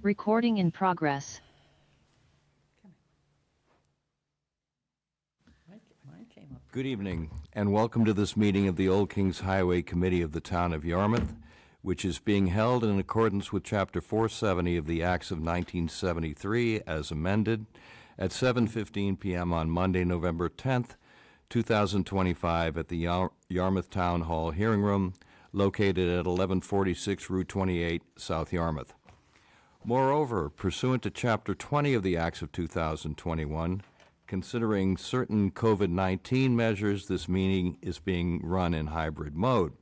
Recording in progress. Mine came up. Good evening, and welcome to this meeting of the Old Kings Highway Committee of the Town of Yarmouth, which is being held in accordance with Chapter 470 of the Acts of 1973, as amended, at 7:15 p.m. on Monday, November 10th, 2025, at the Yarmouth Town Hall Hearing Room, located at 1146 Route 28, South Yarmouth. Moreover, pursuant to Chapter 20 of the Acts of 2021, considering certain COVID-19 measures, this meeting is being run in hybrid mode,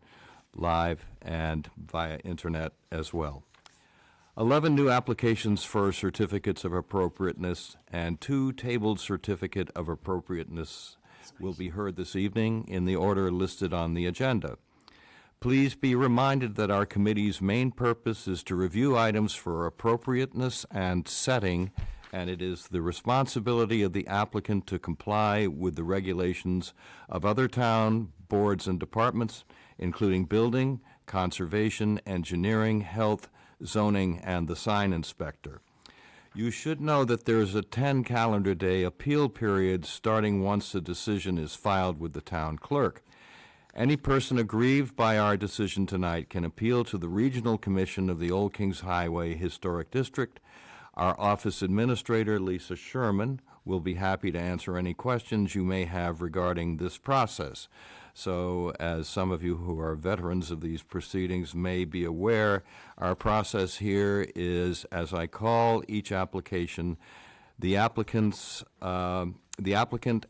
live and via internet as well. 11 new applications for certificates of appropriateness and 2 tabled certificate of appropriateness will be heard this evening in the order listed on the agenda. Please be reminded that our committee's main purpose is to review items for appropriateness and setting, and it is the responsibility of the applicant to comply with the regulations of other town boards and departments, including building, conservation, engineering, health, zoning, and the sign inspector. You should know that there is a 10 calendar day appeal period starting once the decision is filed with the town clerk. Any person aggrieved by our decision tonight can appeal to the Regional Commission of the Old Kings Highway Historic District. Our office administrator, Lisa Sherman, will be happy to answer any questions you may have regarding this process. So, as some of you who are veterans of these proceedings may be aware, our process here is, as I call each application, the applicant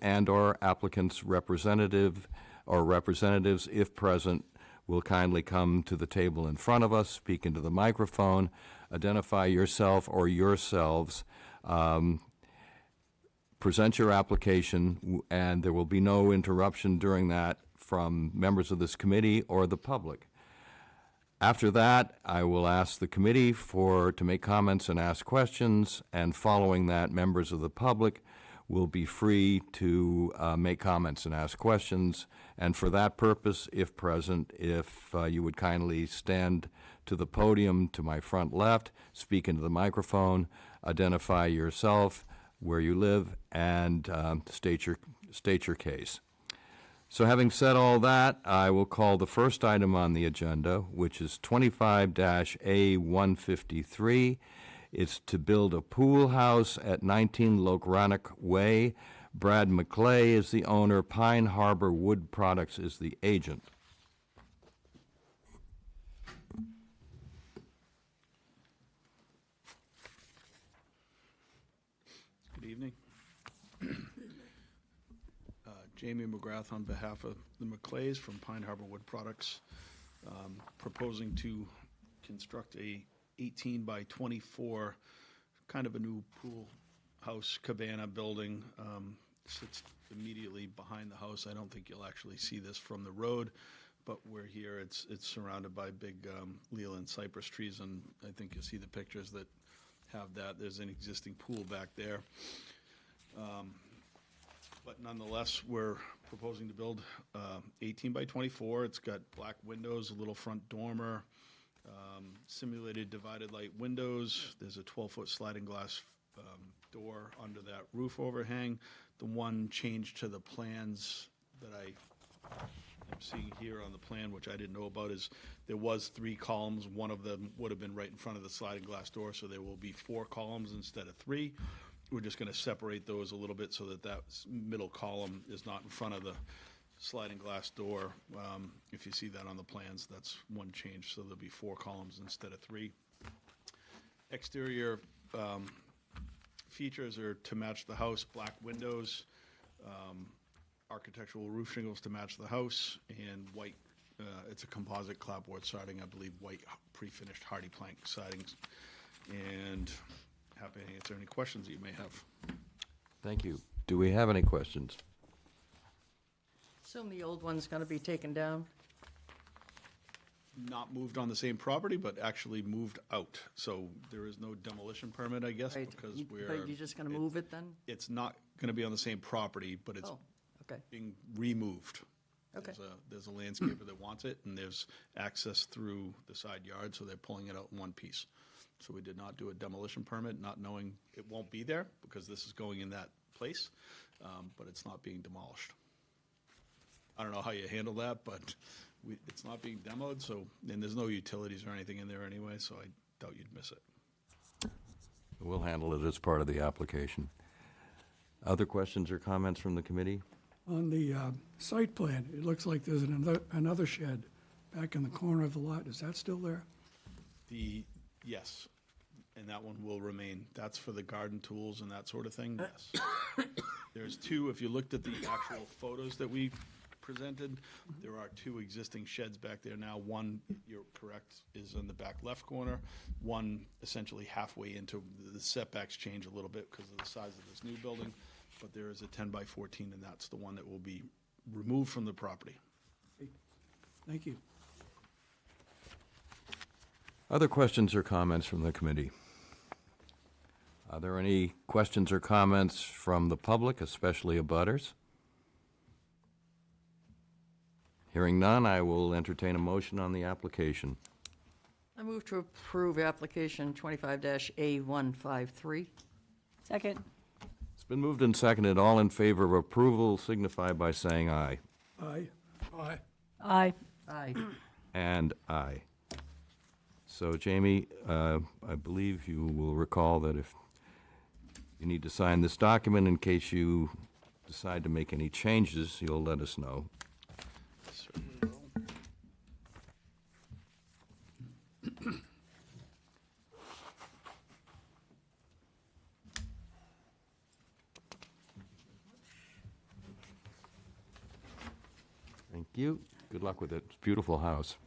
and/or applicant's representative or representatives, if present, will kindly come to the table in front of us, speak into the microphone, identify yourself or yourselves, present your application, and there will be no interruption during that from members of this committee or the public. After that, I will ask the committee to make comments and ask questions, and following that, members of the public will be free to make comments and ask questions. And for that purpose, if present, if you would kindly stand to the podium to my front left, speak into the microphone, identify yourself, where you live, and state your case. So having said all that, I will call the first item on the agenda, which is 25-A153. It's to build a pool house at 19 Locronic Way. Brad McClay is the owner. Pine Harbor Wood Products is the agent. Good evening. Jamie McGrath on behalf of the McClays from Pine Harbor Wood Products, proposing to construct a 18 by 24, kind of a new pool house cabana building. Sits immediately behind the house. I don't think you'll actually see this from the road, but we're here. It's surrounded by big Leland cypress trees, and I think you'll see the pictures that have that. There's an existing pool back there. But nonetheless, we're proposing to build 18 by 24. It's got black windows, a little front dormer, simulated divided light windows. There's a 12-foot sliding glass door under that roof overhang. The one change to the plans that I am seeing here on the plan, which I didn't know about, is there was 3 columns. One of them would have been right in front of the sliding glass door, so there will be 4 columns instead of 3. We're just going to separate those a little bit so that that middle column is not in front of the sliding glass door. If you see that on the plans, that's one change, so there'll be 4 columns instead of 3. Exterior features are to match the house: black windows, architectural roof shingles to match the house, and white. It's a composite clapboard siding, I believe, white pre-finished hardy plank sidings. And happy to answer any questions that you may have. Thank you. Do we have any questions? Assume the old one's gonna be taken down? Not moved on the same property, but actually moved out. So there is no demolition permit, I guess, Right. because But we're, you're just gonna move it then? it's not going to be on the same property, but it's Oh, okay. being removed. Okay. There's a landscaper that wants it, and there's access through the side yard, so they're pulling it out in one piece. So we did not do a demolition permit, not knowing it won't be there because this is going in that place, but it's not being demolished. I don't know how you handle that, but it's not being demoed, so, and there's no utilities or anything in there anyway, so I doubt you'd miss it. We'll handle it as part of the application. Other questions or comments from the committee? On the site plan, it looks like there's another shed back in the corner of the lot. Is that still there? Yes, and that one will remain. That's for the garden tools and that sort of thing, yes. There's two, if you looked at the actual photos that we presented, there are two existing sheds back there now. One, you're correct, is in the back left corner. One essentially halfway into, the setbacks change a little bit because of the size of this new building, but there is a 10 by 14, and that's the one that will be removed from the property. Thank you. Other questions or comments from the committee? Are there any questions or comments from the public, especially abutters? Hearing none, I will entertain a motion on the application. I move to approve application 25-A153. Second. It's been moved and seconded. All in favor of approval signify by saying aye. Aye. Aye. Aye. Aye. And aye. So Jamie, I believe you will recall that if you need to sign this document, in case you decide to make any changes, you'll let us know. Certainly will. Thank you. Good luck with it. It's a beautiful house.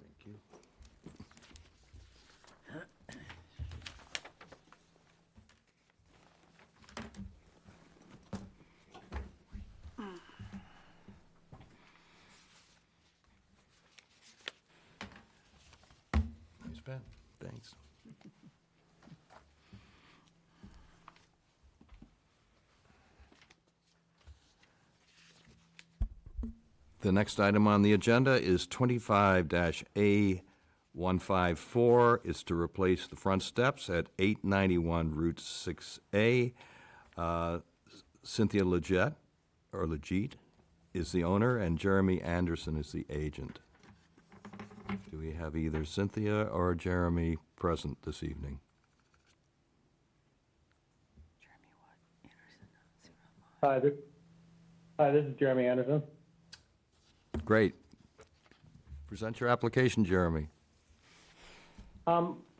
Thank you. Nice pen. Thanks. The next item on the agenda is 25-A154, is to replace the front steps at 891 Route 6A. Cynthia Leggett is the owner, and Jeremy Anderson is the agent. Do we have either Cynthia or Jeremy present this evening? Hi, this is Jeremy Anderson. Great. Present your application, Jeremy.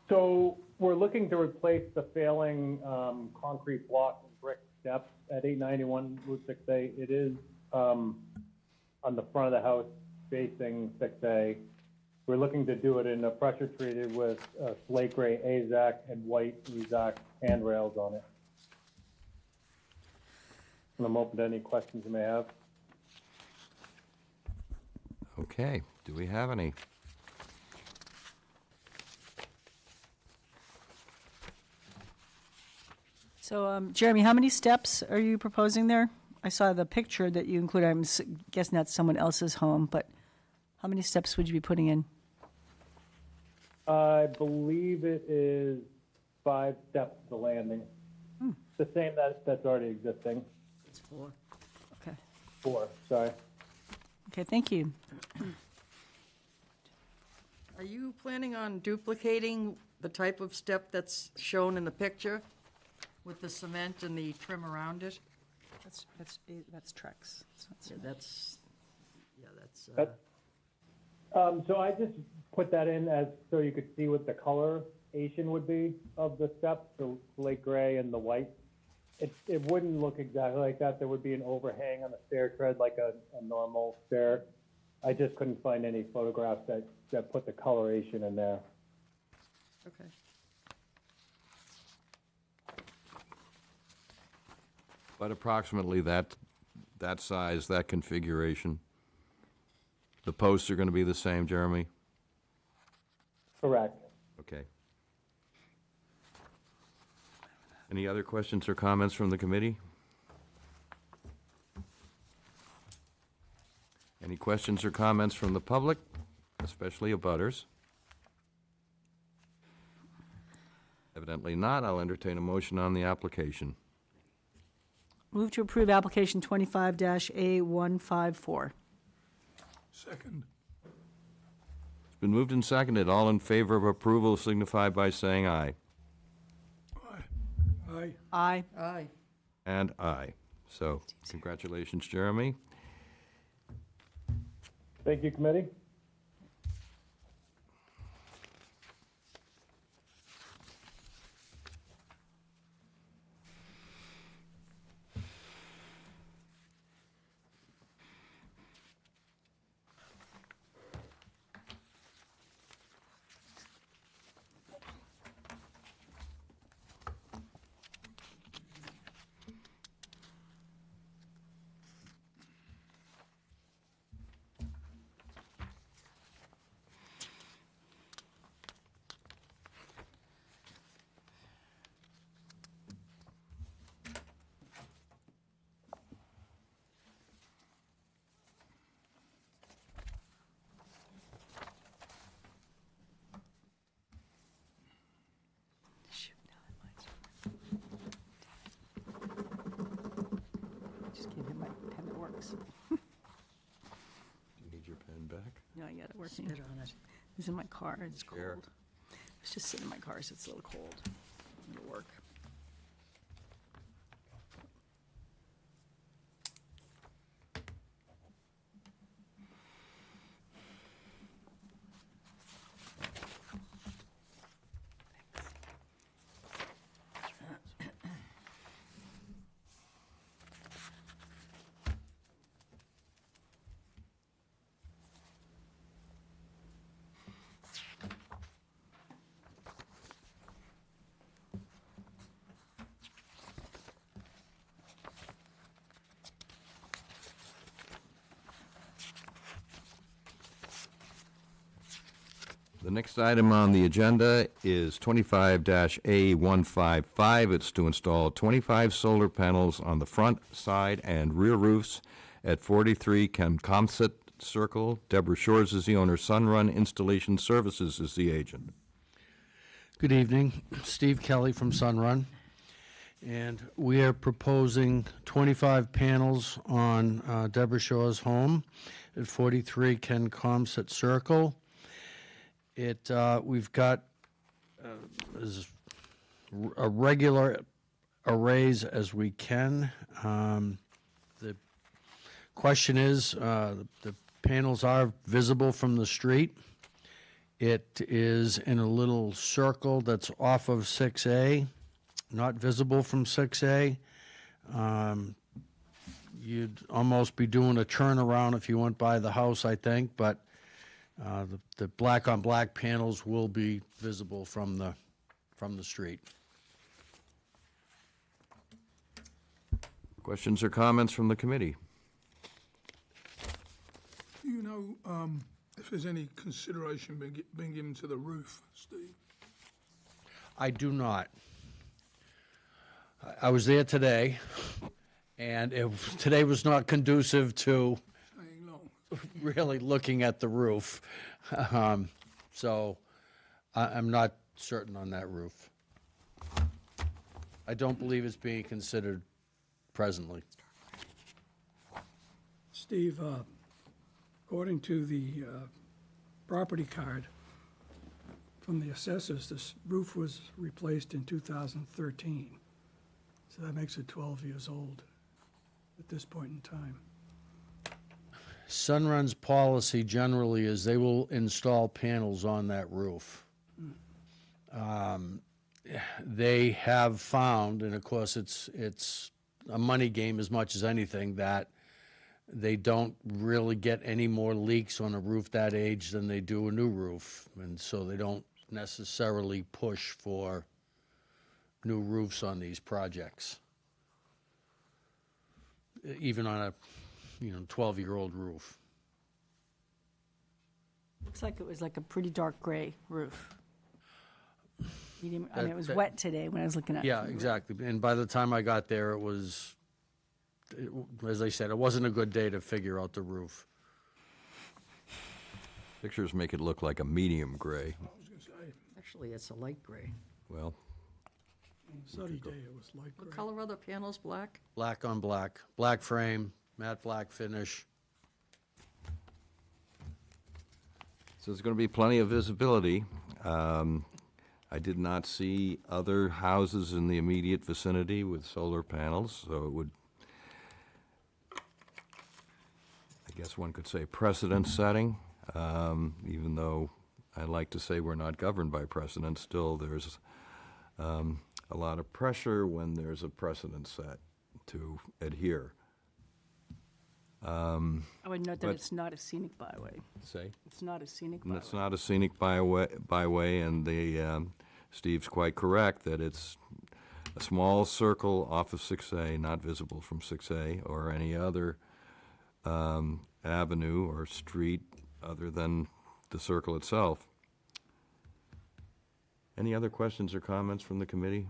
So we're looking to replace the failing concrete block and brick steps at 891 Route 6A. It is on the front of the house facing 6A. We're looking to do it in a pressure treated with slate gray AZAC and white EZAC handrails on it. And I'm open to any questions you may have. Okay, do we have any? So, Jeremy, how many steps are you proposing there? I saw the picture that you included. I'm guessing that's someone else's home, but how many steps would you be putting in? I believe it is 5 steps to the landing. The same that's already existing. It's 4. Okay. 4, sorry. Okay, thank you. Are you planning on duplicating the type of step that's shown in the picture with the cement and the trim around it? That's Trex. Yeah, that's, But, so I just put that in as, so you could see what the coloration would be of the steps, the slate gray and the white. It wouldn't look exactly like that. There would be an overhang on the stair tread like a normal stair. I just couldn't find any photographs that put the coloration in there. okay. But approximately that size, that configuration. The posts are going to be the same, Jeremy? Correct. Okay. Any other questions or comments from the committee? Any questions or comments from the public, especially abutters? Evidently not. I'll entertain a motion on the application. Move to approve application 25-A154. Second. It's been moved and seconded. All in favor of approval signify by saying aye. Aye. Aye. Aye. Aye. And aye. So, congratulations, Jeremy. Thank you, committee. Shoot, now just gave him my pen that works. Do you need your pen back? No, I got it working. Spit on it. It's in my car. It's Sure. cold. It's just sitting in my car, so it's a little cold. It'll work. The next item on the agenda is 25-A155. It's to install 25 solar panels on the front, side, and rear roofs at 43 Kemcomset Circle. Deborah Shores is the owner. Sunrun Installation Services is the agent. Good evening, Steve Kelly from Sunrun, and we are proposing 25 panels on Deborah Shaw's home at 43 Kemcomset Circle. We've got as a regular arrays as we can. The question is, the panels are visible from the street. It is in a little circle that's off of 6A, not visible from 6A. You'd almost be doing a turnaround if you went by the house, I think, but the black-on-black panels will be visible from the street. Questions or comments from the committee? Do you know if there's any consideration being given to the roof, Steve? I do not. I was there today, and today was not conducive to Staying long. really looking at the roof. So I'm not certain on that roof. I don't believe it's being considered presently. Steve, according to the property card from the assessors, this roof was replaced in 2013. So that makes it 12 years old at this point in time. Sunrun's policy generally is they will install panels on that roof. They have found, and of course it's a money game as much as anything, that they don't really get any more leaks on a roof that age than they do a new roof. And so they don't necessarily push for new roofs on these projects. Even on a, 12-year-old roof. Looks like it was like a pretty dark gray roof. It was That- wet today when I was looking at it. Yeah, exactly. And by the time I got there, as I said, it wasn't a good day to figure out the roof. Pictures make it look like a medium gray. I was gonna say, Actually, it's a light gray. Well, Sunny day, it was light What gray. color are the panels, black? Black on black, black frame, matte black finish. so there's going to be plenty of visibility. I did not see other houses in the immediate vicinity with solar panels, so it would, I guess one could say, precedent setting. Even though I like to say we're not governed by precedent, still there's a lot of pressure when there's a precedent set to adhere. I would note that But- it's not a scenic byway. Say? It's not a scenic And byway. it's not a scenic byway, and Steve's quite correct that it's a small circle off of 6A, not visible from 6A or any other avenue or street other than the circle itself. Any other questions or comments from the committee?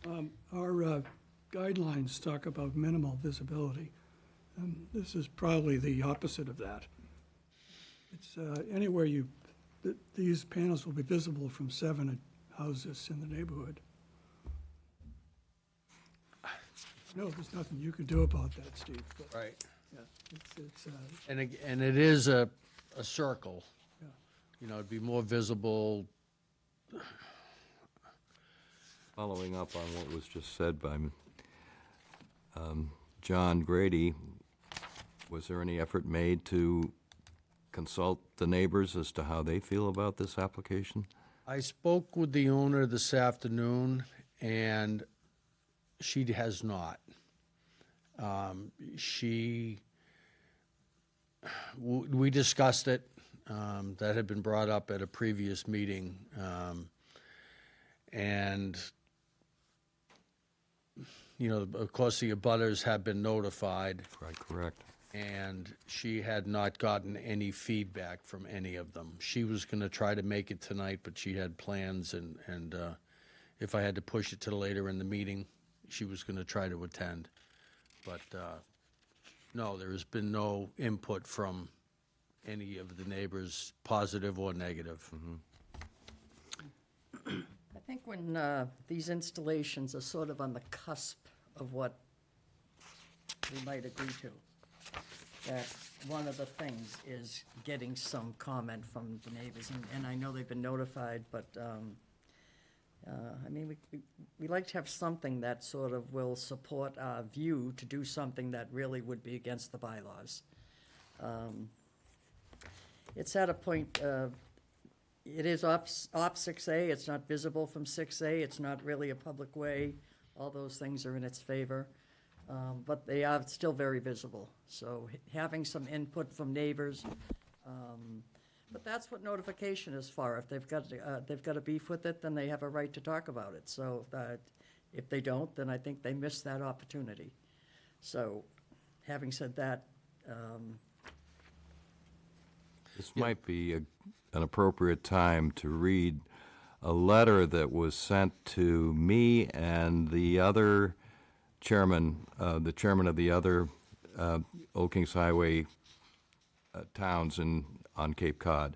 Our guidelines talk about minimal visibility. This is probably the opposite of that. It's anywhere these panels will be visible from 7 houses in the neighborhood. No, there's nothing you can do about that, Steve. But, Right. yeah, it's And it is a circle. Yeah. It'd be more visible. Following up on what was just said by John Grady, was there any effort made to consult the neighbors as to how they feel about this application? I spoke with the owner this afternoon, and she has not. We discussed it. That had been brought up at a previous meeting. And, of course, the abutters have been notified, Right, correct. and she had not gotten any feedback from any of them. She was going to try to make it tonight, but she had plans, and if I had to push it to later in the meeting, she was going to try to attend. But, no, there has been no input from any of the neighbors, positive or negative. I think when these installations are sort of on the cusp of what we might agree to, that one of the things is getting some comment from the neighbors, and I know they've been notified, but, we like to have something that sort of will support our view to do something that really would be against the bylaws. It's at a point, it is off 6A, it's not visible from 6A, it's not really a public way. All those things are in its favor, but they are still very visible. So having some input from neighbors, but that's what notification is for. If they've got a beef with it, then they have a right to talk about it. So if they don't, then I think they miss that opportunity. So having said that, This might be an appropriate time to read a letter that was sent to me and the other chairman, the chairman of the other Old Kings Highway towns on Cape Cod,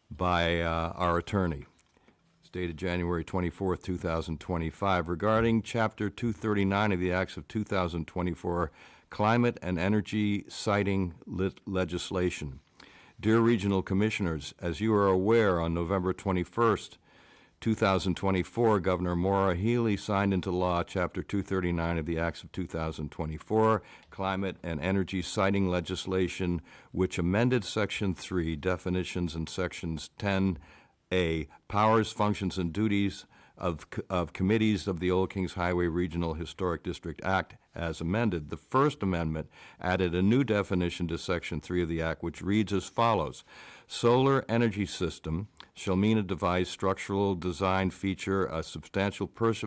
by our attorney, dated January 24, 2025, regarding Chapter 239 of the Acts of 2024 Climate and Energy Siting Legislation. Dear Regional Commissioners, as you are aware, on November 21st, 2024, Governor Maura Healey signed into law Chapter 239 of the Acts of 2024, Climate and Energy Siting Legislation, which amended Section 3, Definitions, and Sections 10A, Powers, Functions, and Duties of Committees of the Old Kings Highway Regional Historic District Act as amended. The First Amendment added a new definition to Section 3 of the Act, which reads as follows. Solar energy system shall mean a device, structural design feature, a substantial purpose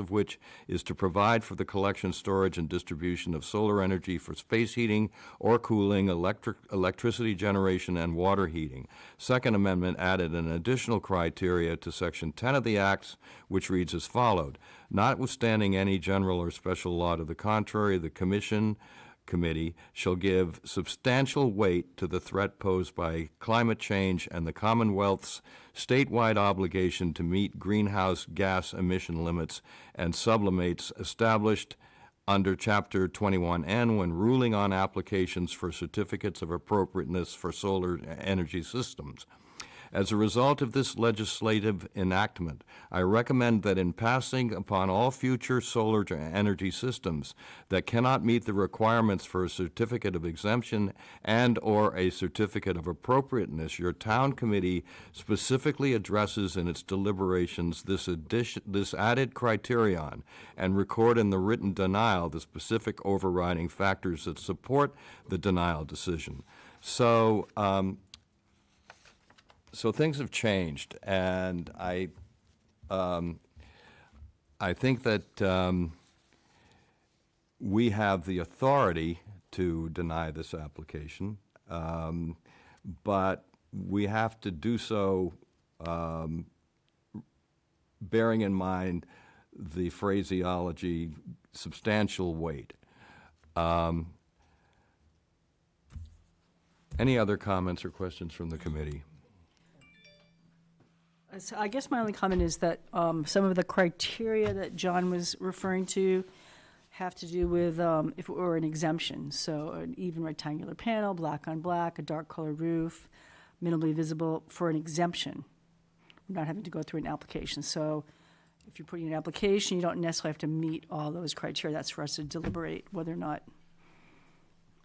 of which is to provide for the collection, storage, and distribution of solar energy for space heating or cooling, electricity generation, and water heating. Second Amendment added an additional criteria to Section 10 of the Acts, which reads as followed. Notwithstanding any general or special law to the contrary, the Committee shall give substantial weight to the threat posed by climate change and the Commonwealth's statewide obligation to meet greenhouse gas emission limits and sublimates established under Chapter 21N when ruling on applications for certificates of appropriateness for solar energy systems. As a result of this legislative enactment, I recommend that in passing upon all future solar energy systems that cannot meet the requirements for a certificate of exemption and/or a certificate of appropriateness, your town committee specifically addresses in its deliberations this added criterion and record in the written denial the specific overriding factors that support the denial decision. So things have changed, and I think that we have the authority to deny this application, but we have to do so bearing in mind the phraseology substantial weight. Any other comments or questions from the committee? So I guess my only comment is that some of the criteria that John was referring to have to do with if it were an exemption. So an even rectangular panel, black on black, a dark colored roof, minimally visible for an exemption. We're not having to go through an application. So if you're putting an application, you don't necessarily have to meet all those criteria. That's for us to deliberate whether or not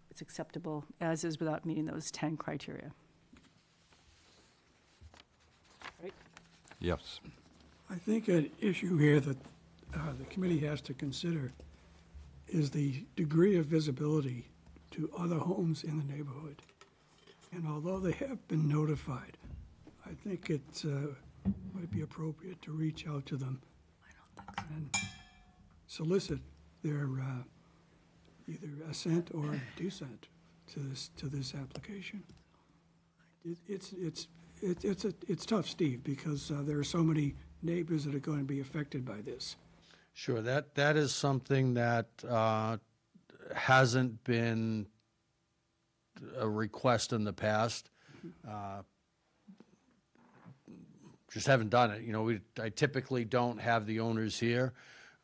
it's acceptable as is without meeting those 10 criteria. Right? Yes. I think an issue here that the committee has to consider is the degree of visibility to other homes in the neighborhood. And although they have been notified, I think it might be appropriate to reach out to them and solicit their either assent or dissent to this application. It's tough, Steve, because there are so many neighbors that are going to be affected by this. Sure, that is something that hasn't been a request in the past. Just haven't done it. You know, I typically don't have the owners here.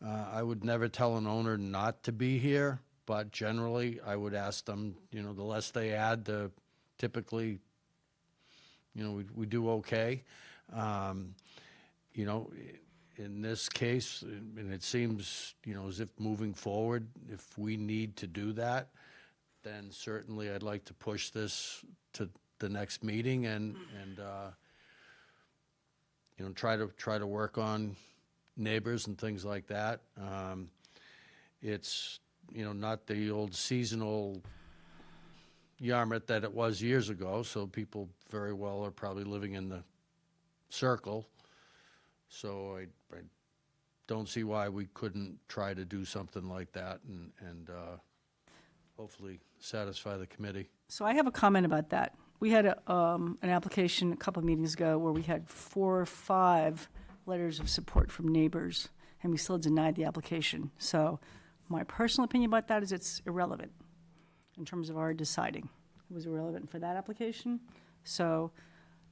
I would never tell an owner not to be here, but generally I would ask them, you know, the less they add, the typically, you know, we do okay. You know, in this case, and it seems, you know, as if moving forward, if we need to do that, then certainly I'd like to push this to the next meeting and you know, try to work on neighbors and things like that. It's, you know, not the old seasonal Yarmouth that it was years ago, so people very well are probably living in the circle. So I don't see why we couldn't try to do something like that and hopefully satisfy the committee. So I have a comment about that. We had an application a couple of meetings ago where we had 4 or 5 letters of support from neighbors, and we still denied the application. So my personal opinion about that is it's irrelevant in terms of our deciding. It was irrelevant for that application. So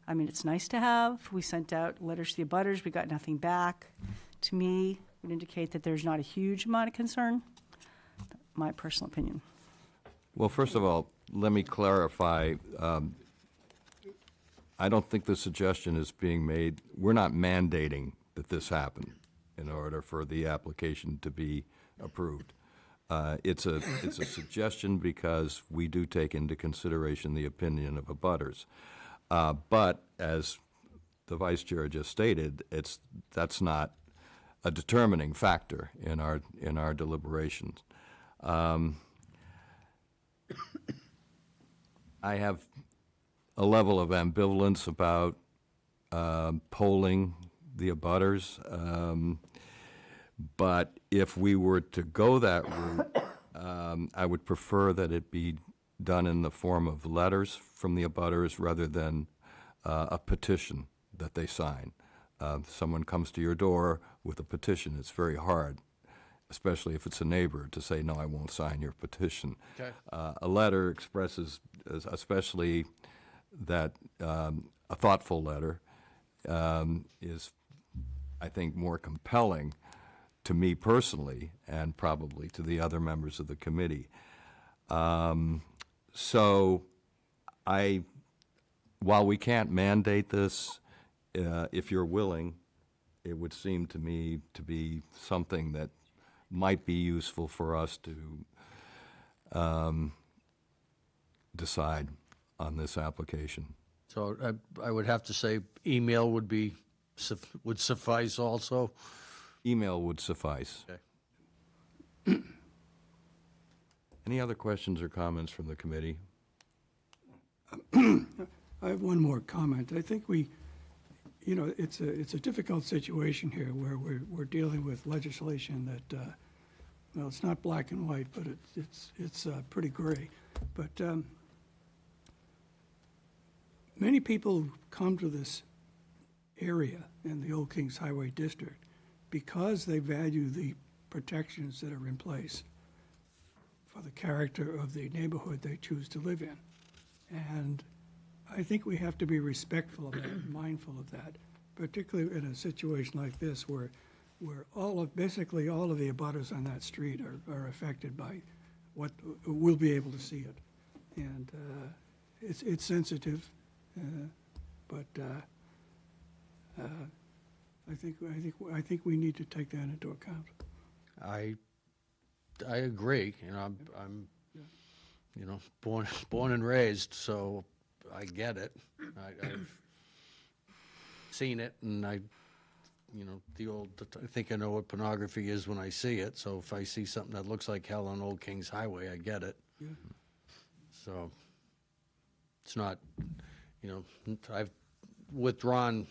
I mean, it's nice to have. We sent out letters to the abutters. We got nothing back. To me, it would indicate that there's not a huge amount of concern. My personal opinion. Well, first of all, let me clarify. I don't think the suggestion is being made, we're not mandating that this happen in order for the application to be approved. It's a suggestion because we do take into consideration the opinion of abutters. But as the vice chair just stated, that's not a determining factor in our deliberations. I have a level of ambivalence about polling the abutters, but if we were to go that route, I would prefer that it be done in the form of letters from the abutters rather than a petition that they sign. Someone comes to your door with a petition, it's very hard, especially if it's a neighbor, to say, no, I won't sign your petition. Okay. A letter expresses, especially that a thoughtful letter is, I think, more compelling to me personally and probably to the other members of the committee. So while we can't mandate this, if you're willing, it would seem to me to be something that might be useful for us to decide on this application. So I would have to say email would suffice also. Email would suffice. Okay. Any other questions or comments from the committee? I have one more comment. I think it's a difficult situation here where we're dealing with legislation that, well, it's not black and white, but it's pretty gray. But many people come to this area in the Old Kings Highway District because they value the protections that are in place for the character of the neighborhood they choose to live in. And I think we have to be respectful of that, mindful of that, particularly in a situation like this where basically all of the abutters on that street are affected by what, we'll be able to see it. And it's sensitive, but I think we need to take that into account. I agree. I'm born and raised, so I get it. I've seen it, and I think I know what pornography is when I see it. So if I see something that looks like hell on Old Kings Highway, I get it. Yeah. So it's not, I've withdrawn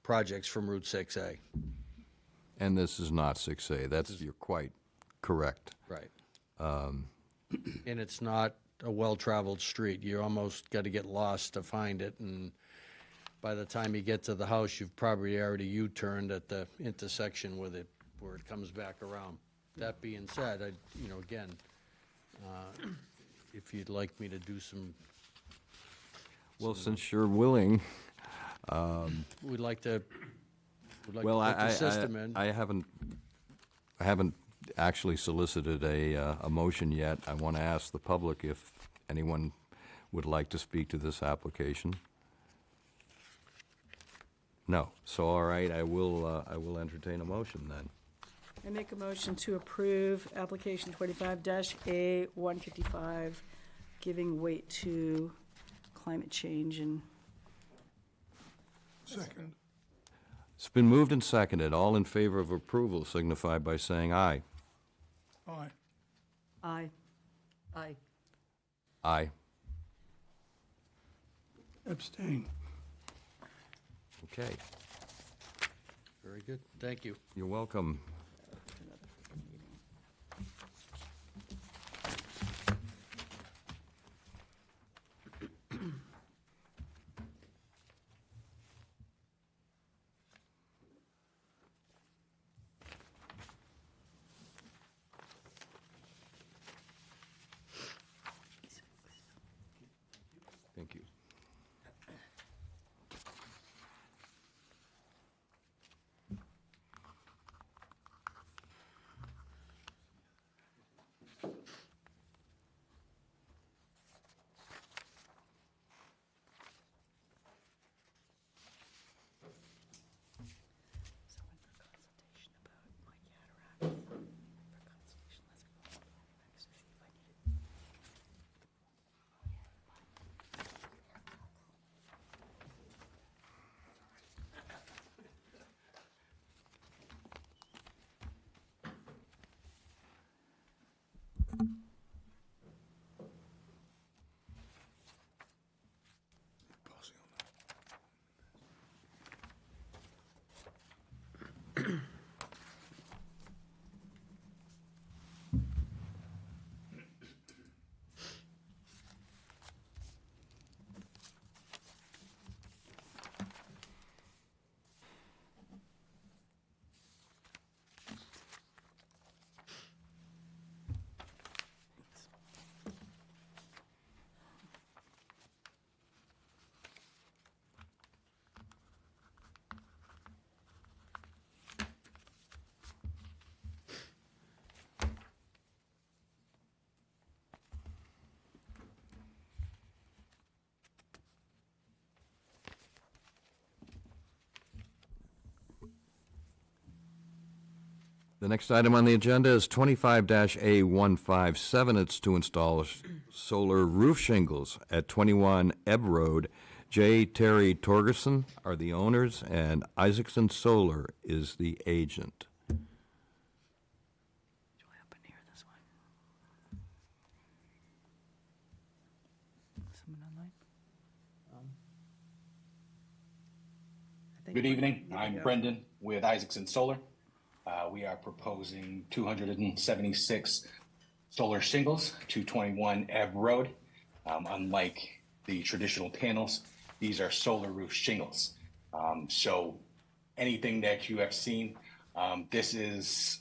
projects from Route 6A. And this is not 6A. You're quite correct. Right. And it's not a well-traveled street. You almost got to get lost to find it, and by the time you get to the house, you've probably already U-turned at the intersection where it comes back around. That being said, again, if you'd like me to do some, Well, since you're willing, we'd like to put well, the system in. I haven't actually solicited a motion yet. I want to ask the public if anyone would like to speak to this application. No. So, all right, I will entertain a motion then. I make a motion to approve application 25-A-155, giving weight to climate change and Second. It's been moved and seconded. All in favor of approval signify by saying aye. Aye. aye. Aye. Aye. Abstain. Okay. Very good. Thank you. You're welcome. Thank you. The next item on the agenda is 25-A157. It's to install solar roof shingles at 21 Ebb Road. J. Terry Torgerson are the owners, and Isaacson Solar is the agent. Good evening. I'm Brendan with Isaacson Solar. We are proposing 276 solar shingles, 221 Ebb Road. Unlike the traditional panels, these are solar roof shingles. So anything that you have seen, this is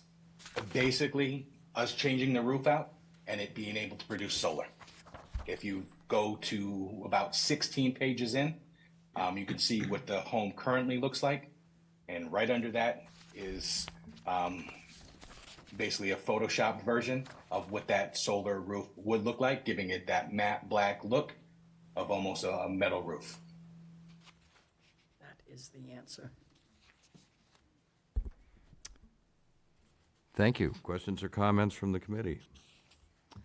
basically us changing the roof out and it being able to produce solar. If you go to about 16 pages in, you can see what the home currently looks like. And right under that is basically a Photoshop version of what that solar roof would look like, giving it that matte black look of almost a metal roof. That is the answer. Thank you. Questions or comments from the committee? I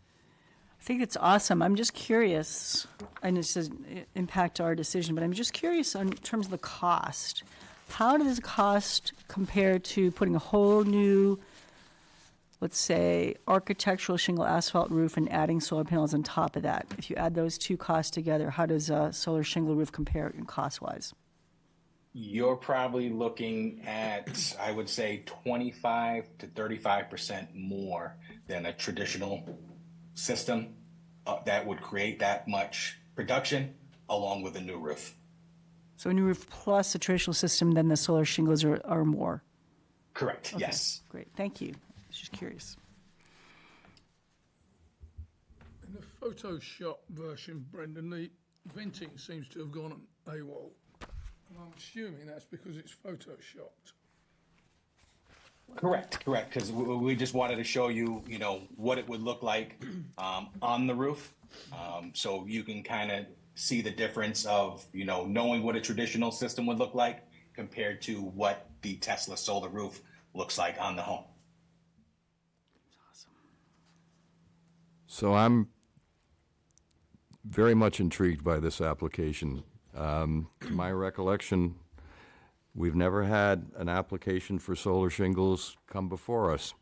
think it's awesome. I'm just curious, and this doesn't impact our decision, but I'm just curious in terms of the cost. How does the cost compare to putting a whole new, let's say, architectural shingle asphalt roof and adding solar panels on top of that? If you add those two costs together, how does a solar shingle roof compare in cost-wise? You're probably looking at, I would say, 25 to 35% more than a traditional system that would create that much production along with a new roof. So a new roof plus a traditional system, then the solar shingles are more? Correct, Okay, yes. Great, thank you. I was just curious. In the Photoshop version, Brendan, the venting seems to have gone on AWOL. And I'm assuming that's because it's Photoshopped. Correct, because we just wanted to show you, what it would look like on the roof. So you can kind of see the difference of, knowing what a traditional system would look like compared to what the Tesla solar roof looks like on the home. So I'm very much intrigued by this application. To my recollection, we've never had an application for solar shingles come before us.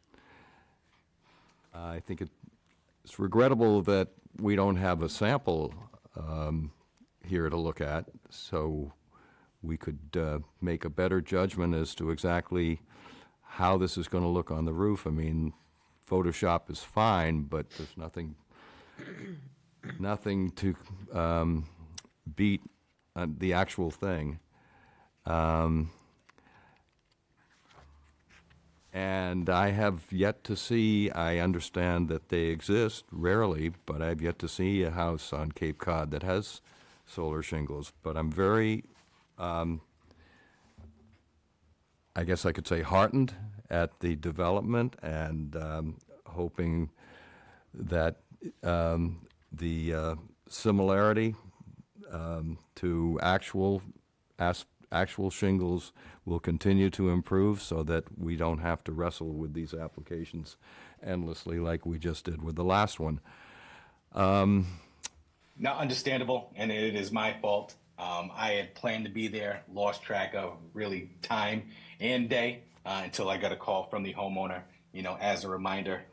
I think it's regrettable that we don't have a sample here to look at, so we could make a better judgment as to exactly how this is going to look on the roof. I mean, Photoshop is fine, but there's nothing to beat the actual thing. And I have yet to see, I understand that they exist rarely, but I've yet to see a house on Cape Cod that has solar shingles. But I'm very, I guess I could say, heartened at the development and hoping that the similarity to actual shingles will continue to improve so that we don't have to wrestle with these applications endlessly like we just did with the last one. Not understandable, and it is my fault. I had planned to be there, lost track of really time and day until I got a call from the homeowner, as a reminder,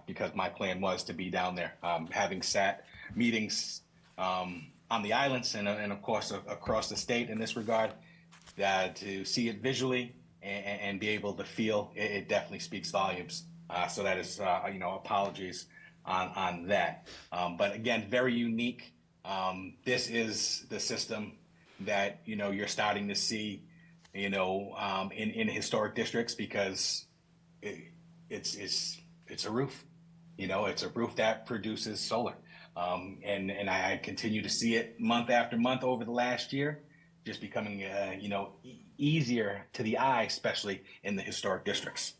because my plan was to be down there, having sat meetings on the islands and of course across the state in this regard, to see it visually and be able to feel it definitely speaks volumes. So that is, apologies on that. But again, very unique. This is the system that, you're starting to see, in historic districts because it's a roof, it's a roof that produces solar. And I continue to see it month after month over the last year, just becoming, easier to the eye, especially in the historic districts.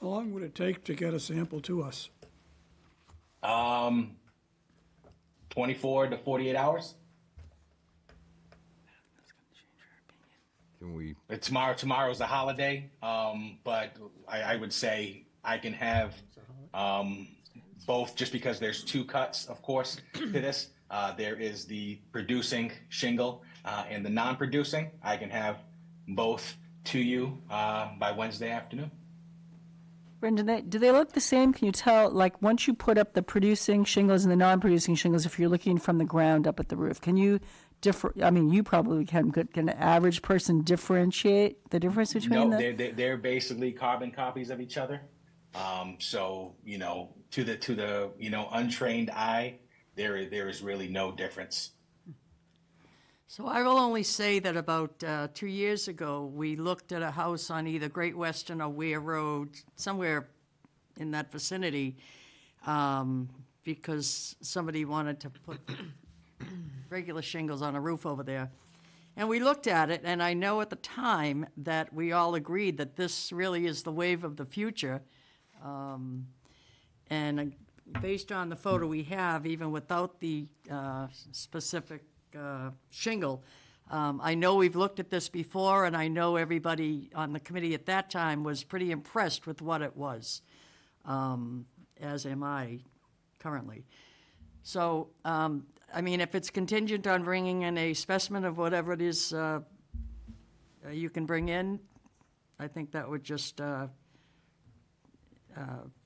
How long would it take to get a sample to us? 24 to 48 hours. Can we, Tomorrow's a holiday, but I would say I can have both, just because there's two cuts, of course, to this. There is the producing shingle and the non-producing. I can have both to you by Wednesday afternoon. Brendan, do they look the same? Can you tell, like, once you put up the producing shingles and the non-producing shingles, if you're looking from the ground up at the roof, can you I mean, you probably can an average person differentiate the difference between No, the? they're basically carbon copies of each other. So, to the untrained eye, there is really no difference. So I will only say that about 2 years ago, we looked at a house on either Great Western or Weir Road, somewhere in that vicinity, because somebody wanted to put regular shingles on a roof over there. And we looked at it, and I know at the time that we all agreed that this really is the wave of the future. And based on the photo we have, even without the specific shingle, I know we've looked at this before, and I know everybody on the committee at that time was pretty impressed with what it was, as am I currently. So, I mean, if it's contingent on bringing in a specimen of whatever it is you can bring in, I think that would just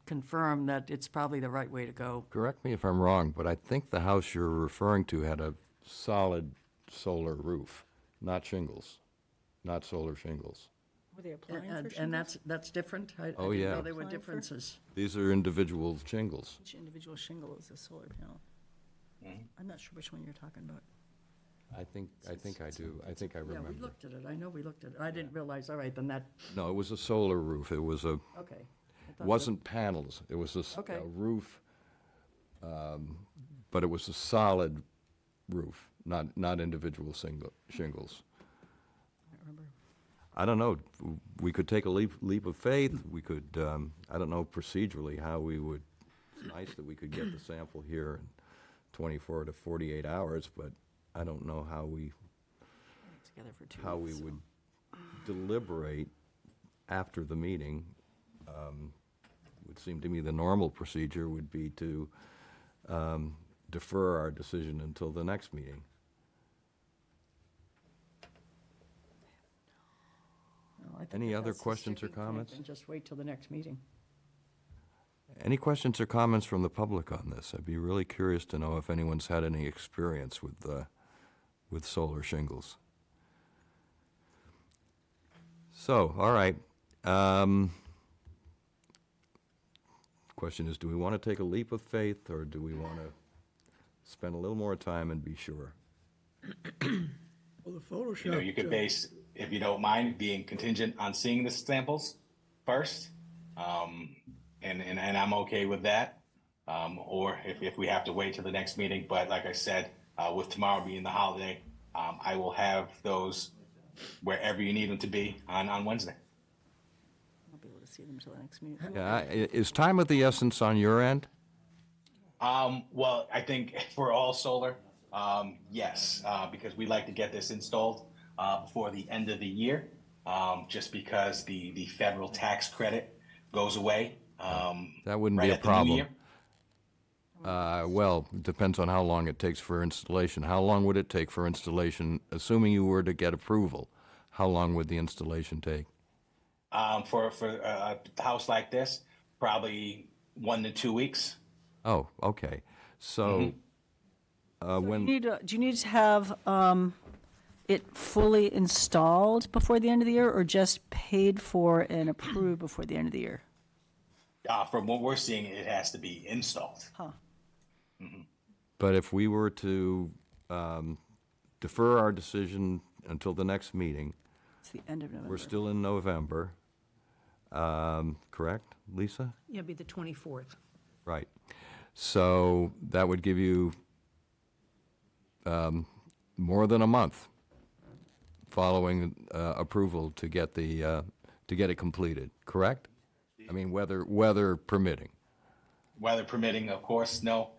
confirm that it's probably the right way to go. correct me if I'm wrong, but I think the house you're referring to had a solid solar roof, not shingles, not solar shingles. Were they applying for And shingles? that's different? I Oh, didn't yeah. know there were Applying for? differences. These are individual shingles. Each individual shingle is a solar panel. I'm not sure which one you're talking about. I think I do. I think I Yeah, remember. we looked at it. I know we looked at it. I didn't realize, all right, then that, No, it was a solar roof. It was a, okay. I thought wasn't panels. It was Okay. a roof, but it was a solid roof, not individual shingles. I don't know. We could take a leap of faith. We could, I don't know procedurally how we would, it's nice that we could get the sample here in 24 to 48 hours, but I don't know how we Together for 2 how we weeks, so. would deliberate after the meeting. Would seem to me the normal procedure would be to defer our decision until the next meeting. No, I think Any that other that's the questions or sticking point, comments? And just wait till the next meeting. Any questions or comments from the public on this? I'd be really curious to know if anyone's had any experience with solar shingles. So, all right. Question is, do we want to take a leap of faith, or do we want to spend a little more time and be sure? Well, the Photoshop. You could base, if you don't mind, being contingent on seeing the samples first. And I'm okay with that. Or if we have to wait till the next meeting, but like I said, with tomorrow being the holiday, I will have those wherever you need them to be on Wednesday. I'll be able to see them until the next meeting. Yeah, is time of the essence on your end? Well, I think for all solar, yes, because we like to get this installed before the end of the year, just because the federal tax credit goes away. That wouldn't right be a at the new problem. year. Well, it depends on how long it takes for installation. How long would it take for installation, assuming you were to get approval? How long would the installation take? For a house like this, probably 1 to 2 weeks. Oh, okay. So, when, Do you need to have it fully installed before the end of the year, or just paid for and approved before the end of the year? From what we're seeing, it has to be installed. Huh. but if we were to defer our decision until the next meeting, It's the end of November. we're still in November, correct, Lisa? Yeah, it'd be the 24th. Right. So that would give you more than a month following approval to get it completed, correct? I mean, weather permitting. Weather permitting, of course, no.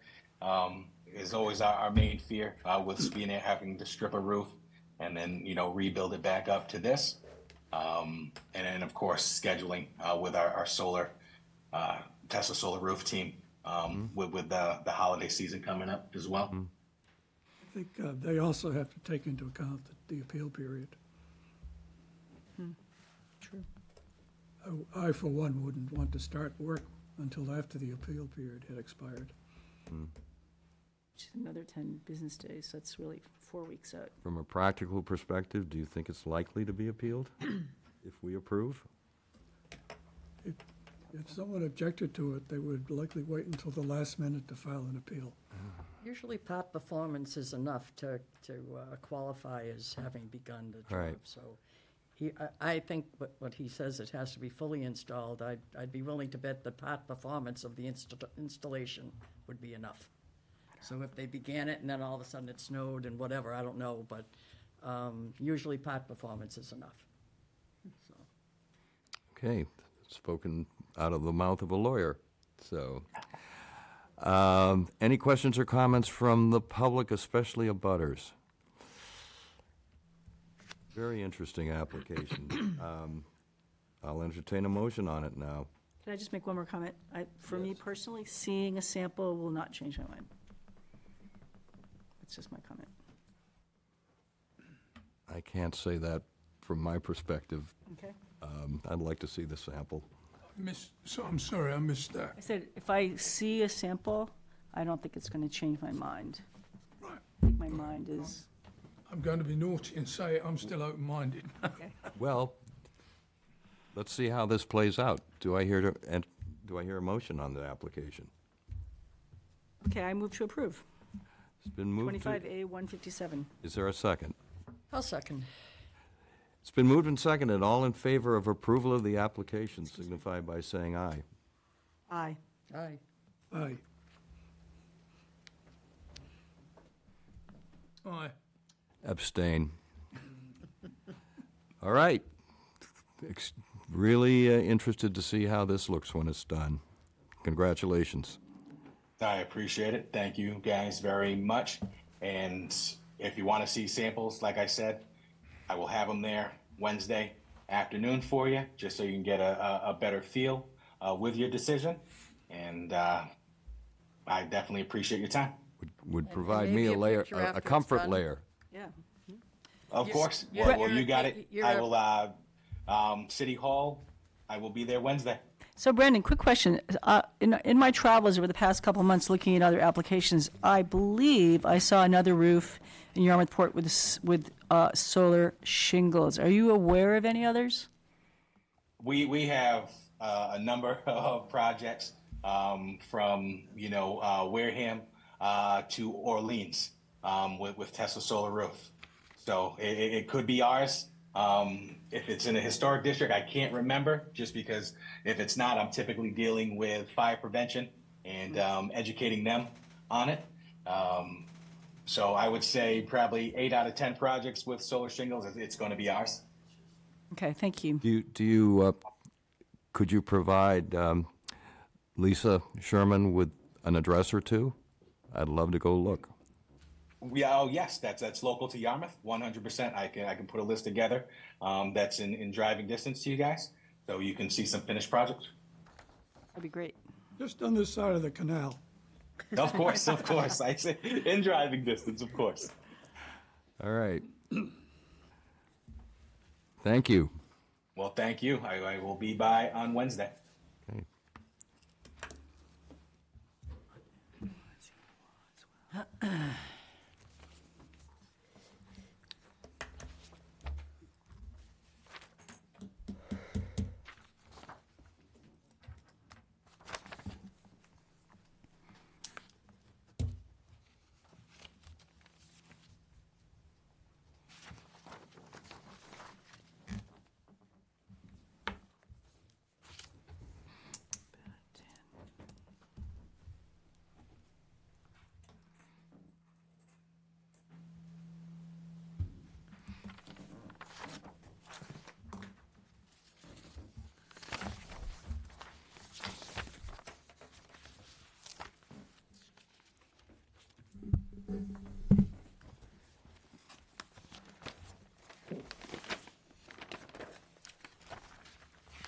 Is always our main fear with having to strip a roof. and then, rebuild it back up to this. And then, of course, scheduling with our solar, Tesla Solar Roof team with the holiday season coming up as well. I think they also have to take into account the appeal period. True. I, for one, wouldn't want to start work until after the appeal period had expired. Which is another 10 business days, so that's really 4 weeks out. From a practical perspective, do you think it's likely to be appealed if we approve? If someone objected to it, they would likely wait until the last minute to file an appeal. Usually part performance is enough to qualify as having begun the job. Right. So I think what he says, it has to be fully installed. I'd be willing to bet the part performance of the installation would be enough. So if they began it and then all of a sudden it snowed and whatever, I don't know, but usually part performance is enough. So. Okay, spoken out of the mouth of a lawyer. So, any questions or comments from the public, especially abutters? Very interesting application. I'll entertain a motion on it now. Can I just make one more comment? For me personally, seeing a sample will not change my mind. That's just my comment. I can't say that from my perspective. Okay. I'd like to see the sample. I'm sorry, I missed that. I said, if I see a sample, I don't think it's going to change my mind. Right. I think my mind is, I'm going to be naughty and say I'm still open-minded. okay. Well, let's see how this plays out. Do I hear a motion on the application? Okay, I move to approve. It's been moved to, 25A 157. is there a second? I'll second. It's been moved and seconded. All in favor of approval of the application signify by saying aye. Aye. Aye. Aye. Aye. Abstain. All right. Really interested to see how this looks when it's done. Congratulations. I appreciate it. Thank you guys very much. And if you want to see samples, like I said, I will have them there Wednesday afternoon for you, just so you can get a better feel with your decision. And I definitely appreciate your time. Would provide maybe me a a layer, picture after a it's comfort done. layer. Yeah. Of course. you're- Well, you got it. you're I a- will, City Hall, I will be there Wednesday. So Brandon, quick question. In my travels over the past couple of months looking at other applications, I believe I saw another roof in Yarmouthport with solar shingles. Are you aware of any others? We have a number of projects from Wareham to Orleans with Tesla Solar Roof. So it could be ours. If it's in a historic district, I can't remember, just because if it's not, I'm typically dealing with fire prevention and educating them on it. So I would say probably 8 out of 10 projects with solar shingles, it's going to be ours. Okay, thank you. Could you provide Lisa Sherman with an address or two? I'd love to go look. Yeah, oh yes, that's local to Yarmouth, 100%. I can put a list together that's in driving distance to you guys, so you can see some finished projects. That'd be great. Just on this side of the canal. Of course. I say in driving distance, of course. All right. Thank you. Well, thank you. I will be by on Wednesday. Okay.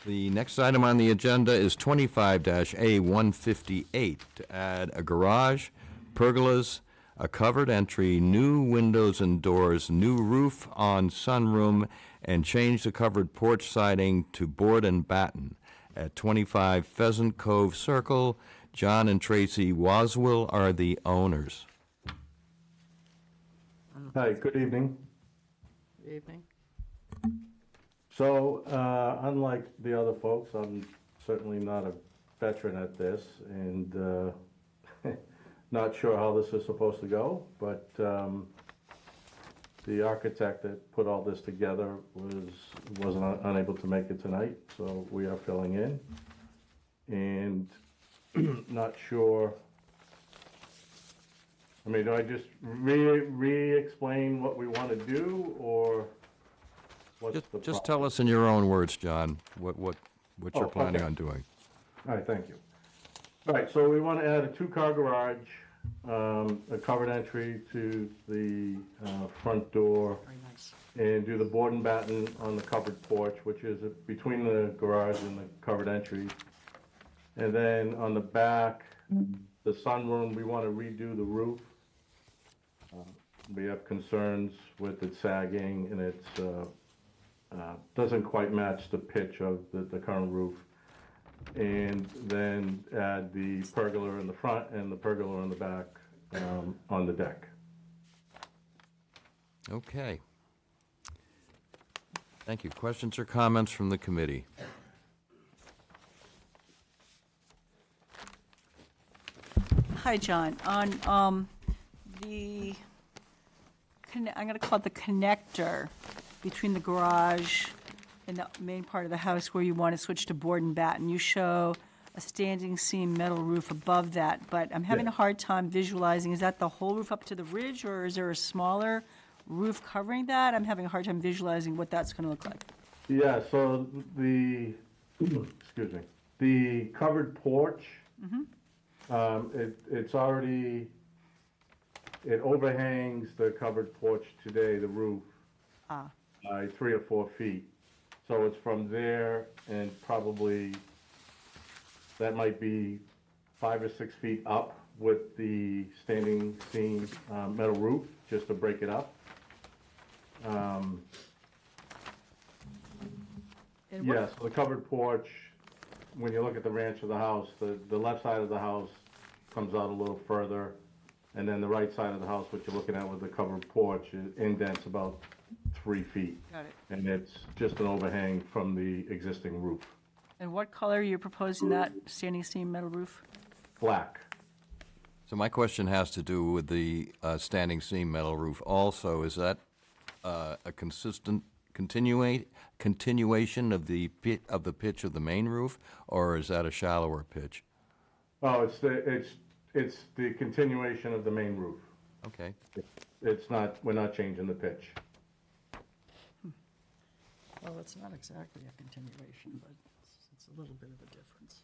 The next item on the agenda is 25-A158, to add a garage, pergolas, a covered entry, new windows and doors, new roof on sunroom, and change the covered porch siding to board and batten at 25 Pheasant Cove Circle. John and Tracy Waswill are the owners. Hi, good evening. Evening. So, unlike the other folks, I'm certainly not a veteran at this, and not sure how this is supposed to go, but the architect that put all this together wasn't unable to make it tonight, so we are filling in. And not sure, I mean, do I just re-explain what we want to do, or what's the problem? Just tell us in your own words, John, what you're Oh, planning okay. on doing. All right, thank you. All right, so we want to add a two-car garage, a covered entry to the front door, Very nice. and do the board and batten on the covered porch, which is between the garage and the covered entry. And then on the back, the sunroom, we want to redo the roof. We have concerns with it sagging, and it's doesn't quite match the pitch of the current roof. And then add the pergola in the front and the pergola in the back on the deck. Okay. Thank you. Questions or comments from the committee? Hi, John. On I'm going to call it the connector between the garage and the main part of the house where you want to switch to board and batten. You show a standing seam metal roof above that, but I'm having a hard time visualizing, is that the whole roof up to the ridge, or is there a smaller roof covering that? I'm having a hard time visualizing what that's going to look like. Yeah, so excuse me, the covered porch, it's already, it overhangs the covered porch today, the roof, by 3 or 4 feet. So it's from there, and probably, that might be 5 or 6 feet up with the standing seam metal roof, just to break it up. And what- Yes, the covered porch, when you look at the ranch of the house, the left side of the house comes out a little further, and then the right side of the house, what you're looking at with the covered porch, it indents about 3 feet. Got it. And it's just an overhang from the existing roof. And what color are you proposing that standing seam metal roof? Black. So my question has to do with the standing seam metal roof also. Is that a consistent continuation of the pitch of the main roof, or is that a shallower pitch? Oh, it's the continuation of the main roof. Okay. It's not, we're not changing the pitch. Well, it's not exactly a continuation, but it's a little bit of a difference.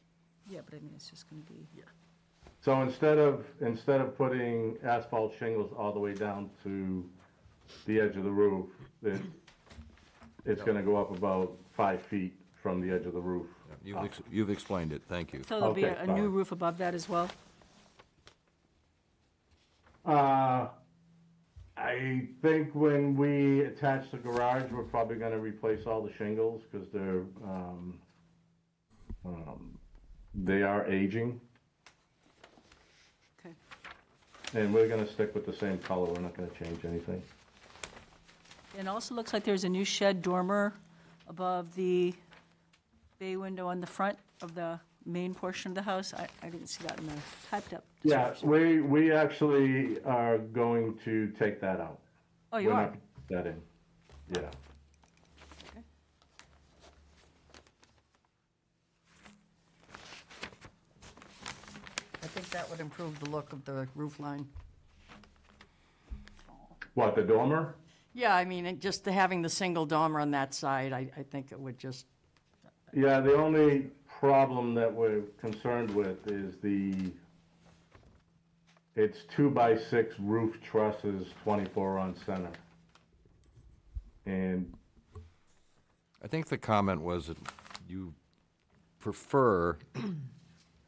Yeah, but I mean, it's just going to be. Yeah. So instead of putting asphalt shingles all the way down to the edge of the roof, it's gonna go up about 5 feet from the edge of the roof. You've explained it. Thank you. So there'll be Okay, a sorry. new roof above that as well? I think when we attach the garage, we're probably gonna replace all the shingles, because they are aging, Okay. and we're gonna stick with the same color, we're not gonna change anything. And it also looks like there's a new shed dormer above the bay window on the front of the main portion of the house. I didn't see that in the typed up Yeah, description. we actually are going to take that out. Oh, you We're are? not gonna put that in, yeah. Okay. I think that would improve the look of the roof line. What, the dormer? Yeah, I mean, just having the single dormer on that side, I think it would just, Yeah, the only problem that we're concerned with is it's 2x6 roof trusses, 24 on center. And, I think the comment was that you prefer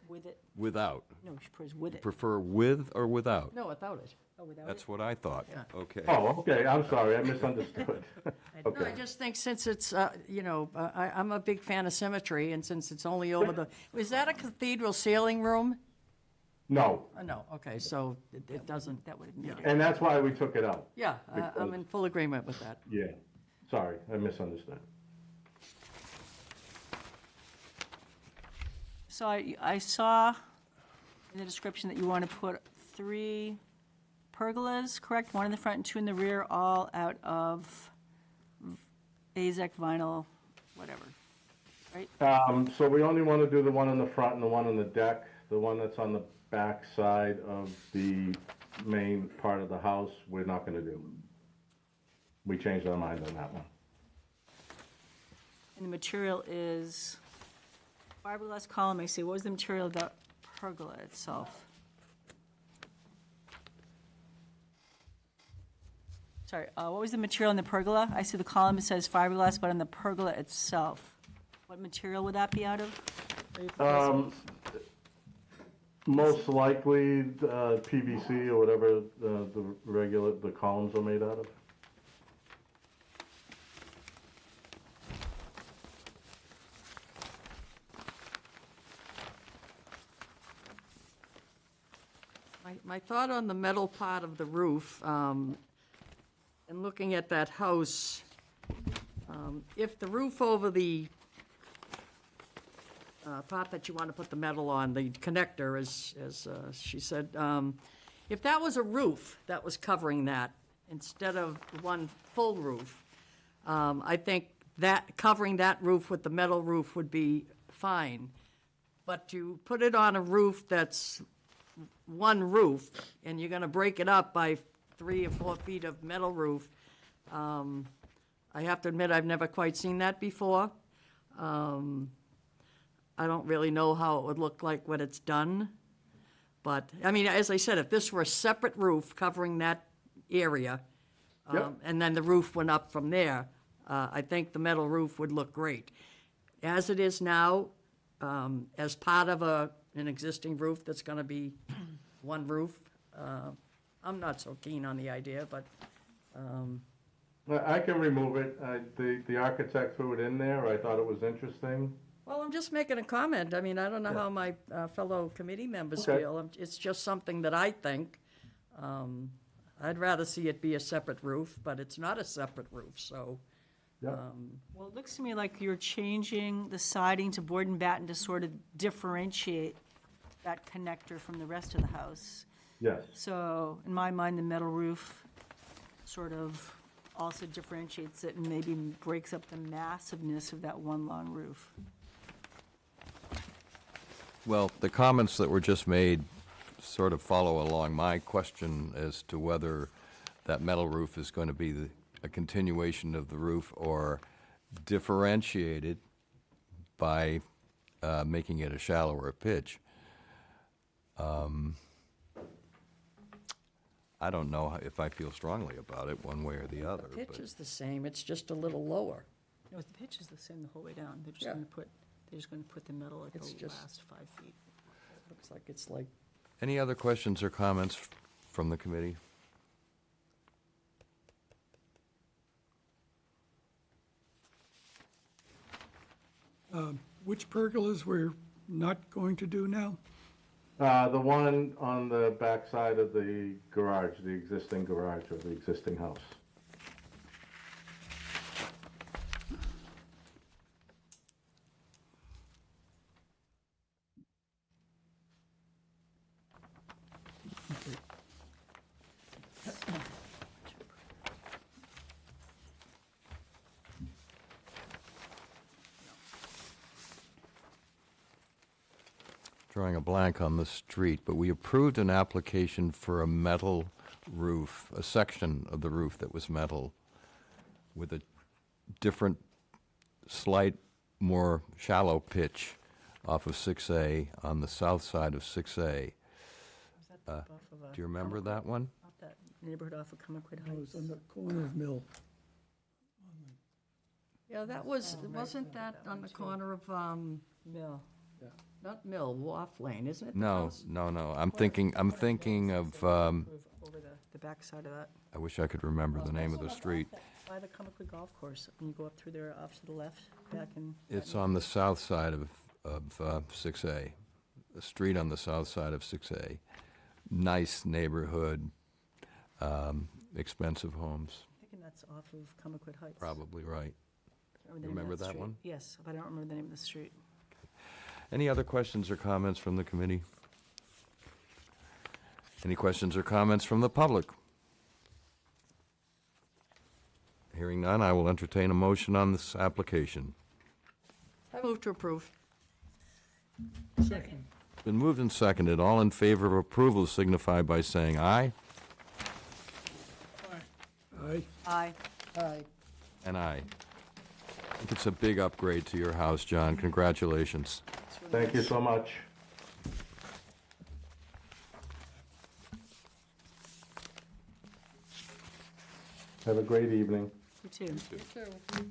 With it, without. no, she prefers with it. Prefer with or without? No, without it. Oh, without it? That's what I thought. Yeah. Okay. Oh, okay, I'm sorry, I misunderstood. No, Okay. I just think since it's, I'm a big fan of symmetry, and since it's only over the, is that a cathedral sailing room? No, No, okay, so it doesn't, That would have made it. and that's why we took it out. yeah, I'm in full agreement with that. Yeah, sorry, I misunderstood. So I saw in the description that you want to put 3 pergolas, correct? 1 in the front and 2 in the rear, all out of AZEK vinyl, whatever, right? So we only want to do the one in the front and the one on the deck. The one that's on the back side of the main part of the house, we're not going to do. We changed our mind on that one. And the material is fiberglass column, I see. What was the material of the pergola itself? Sorry, what was the material in the pergola? I see the column, it says fiberglass, but on the pergola itself, what material would that be out of? Are you proposing? Most likely PVC or whatever the columns are made out of. My thought on the metal part of the roof, and looking at that house, if the roof over the part that you want to put the metal on, the connector, as she said, if that was a roof that was covering that, instead of one full roof, I think that, covering that roof with the metal roof would be fine. But to put it on a roof that's one roof, and you're gonna break it up by 3 or 4 feet of metal roof, I have to admit, I've never quite seen that before. I don't really know how it would look like when it's done. But, I mean, as I said, if this were a separate roof covering that area, Yep. and then the roof went up from there, I think the metal roof would look great. As it is now, as part of an existing roof that's gonna be one roof, I'm not so keen on the idea, but, I can remove it. The architect threw it in there. I thought it was interesting. well, I'm just making a comment. I mean, I don't know how my fellow committee members Okay. feel. It's just something that I think. I'd rather see it be a separate roof, but it's not a separate roof, so. Yeah. Well, it looks to me like you're changing the siding to board and batten to sort of differentiate that connector from the rest of the house. Yes. So, in my mind, the metal roof sort of also differentiates it and maybe breaks up the massiveness of that one long roof. Well, the comments that were just made sort of follow along my question as to whether that metal roof is going to be a continuation of the roof or differentiated by making it a shallower pitch. I don't know if I feel strongly about it one way or the other. Pitch but- is the same, it's just a little lower. No, the pitch is the same the whole way down. They're just Yeah. gonna put the metal at It's the just- last 5 feet. Looks like it's like, Any other questions or comments from the committee? Which pergolas we're not going to do now? The one on the back side of the garage, the existing garage or the existing house. Drawing a blank on the street, but we approved an application for a metal roof, a section of the roof that was metal with a different, slight, more shallow pitch off of 6A on the south side of 6A. Is that off of Do you remember that one? off that neighborhood off of Comaquid It Heights? was on the corner of Mill. Yeah, that was, wasn't that on the corner of, Mill. not Mill, Wharf Lane, isn't it? the No, house? no, no. I'm thinking of, Over the backside of that. I wish I could remember the name of the street. By the Comiquid Golf Course, when you go up through there off to the left, back in. It's on the south side of 6A, a street on the south side of 6A. Nice neighborhood, expensive homes, Thinking that's off of Comiquid Heights. probably right. Or the name of Remember that street. one? Yes, but I don't remember the name of the street. Any other questions or comments from the committee? Any questions or comments from the public? Hearing none, I will entertain a motion on this application. I move to approve. Second. Been moved and seconded. All in favor of approval signify by saying aye. Aye. Aye. Aye. And aye. I think it's a big upgrade to your house, John. Congratulations. Thank you so much. Have a great evening. You too. You too.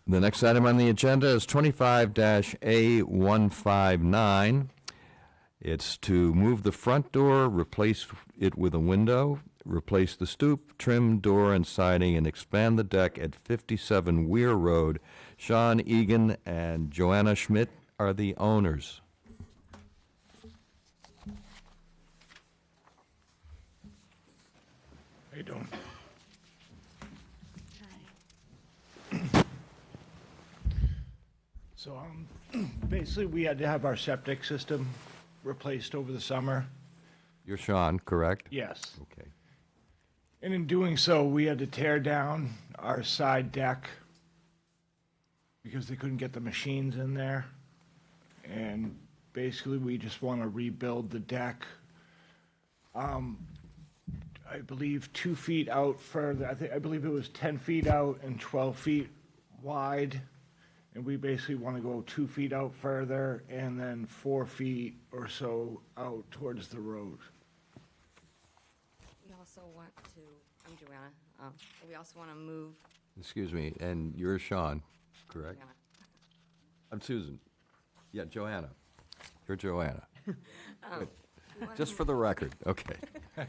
The next item on the agenda is 25-A159. It's to move the front door, replace it with a window, replace the stoop, trim door and siding, and expand the deck at 57 Weir Road. Sean Egan and Joanna Schmidt are the owners. How you doing? So, basically, we had to have our septic system replaced over the summer. You're Sean, correct? Yes. Okay. And in doing so, we had to tear down our side deck because they couldn't get the machines in there. And basically, we just want to rebuild the deck. I believe 2 feet out further. I believe it was 10 feet out and 12 feet wide. And we basically want to go 2 feet out further and then 4 feet or so out towards the road. We also want to, I'm Joanna, we also want to move, Excuse me, and you're Sean, correct? Joanna. I'm Susan. Yeah, Joanna. You're Joanna. We wanna Just move- for the record, okay. We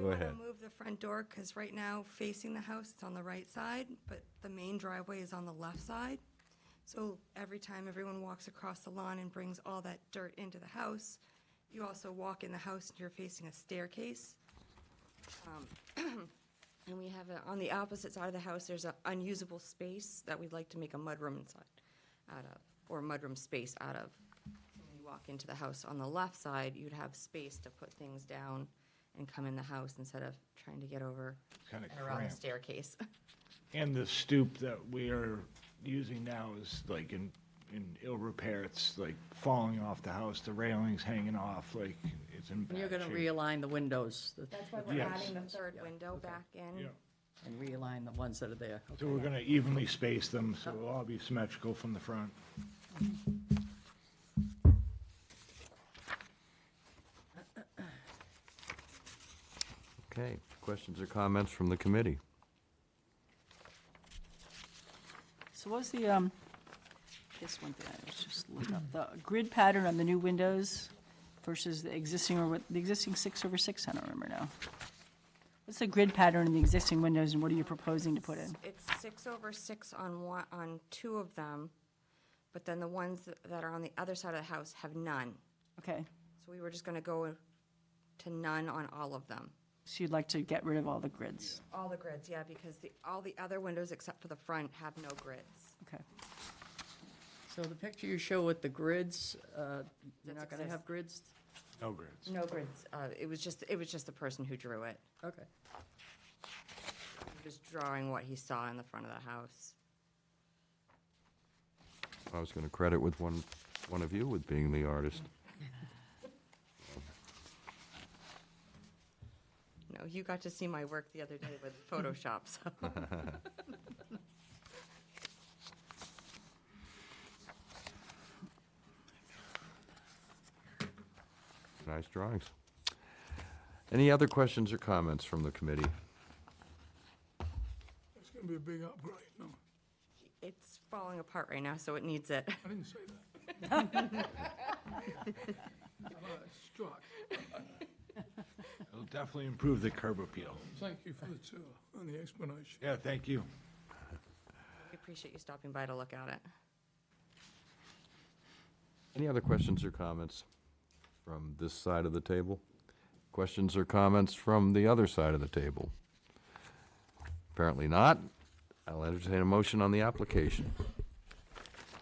go want to ahead. move the front door, because right now, facing the house, it's on the right side, but the main driveway is on the left side. So every time everyone walks across the lawn and brings all that dirt into the house, you also walk in the house and you're facing a staircase. And we have, on the opposite side of the house, there's an unusable space that we'd like to make a mudroom inside, out of, or mudroom space out of. So when you walk into the house on the left side, you'd have space to put things down and come in the house instead of trying to get over Kinda and around the cramped. staircase. And the stoop that we are using now is like in ill repair. It's like falling off the house, the railing's hanging off, like it's in And you're bad gonna shape. realign the windows That's why we're Yes. adding the third window back in. Yeah. and realign the ones that are there. So we're gonna evenly space them, so it'll all be symmetrical from the front. Okay, questions or comments from the committee? So what's the, this one thing, I was just looking up, the grid pattern on the new windows versus the existing, or what, the existing 6/6, I don't remember now. What's the grid pattern in the existing windows, and what are you proposing to put in? It's 6/6 on two of them, but then the ones that are on the other side of the house have none. Okay, So we were just gonna go to none on all of them. so you'd like to get rid of all the grids? All the grids, yeah, because all the other windows except for the front have no grids. Okay. So the picture you show with the grids, you're not gonna exists. have grids? No grids. No grids. It was just the person who drew it. Okay. He was drawing what he saw in the front of the house. I was going to credit with one of you with being the artist. No, you got to see my work the other day with Photoshop, so. Nice drawings. Any other questions or comments from the committee? It's gonna be a big upgrade, no, It's falling apart right now, so it needs it. I didn't say that. Struck. It'll definitely improve the curb appeal. Thank you for the tour and the explanation. Yeah, thank you. We appreciate you stopping by to look at it. Any other questions or comments from this side of the table? Questions or comments from the other side of the table? Apparently not. I'll entertain a motion on the application.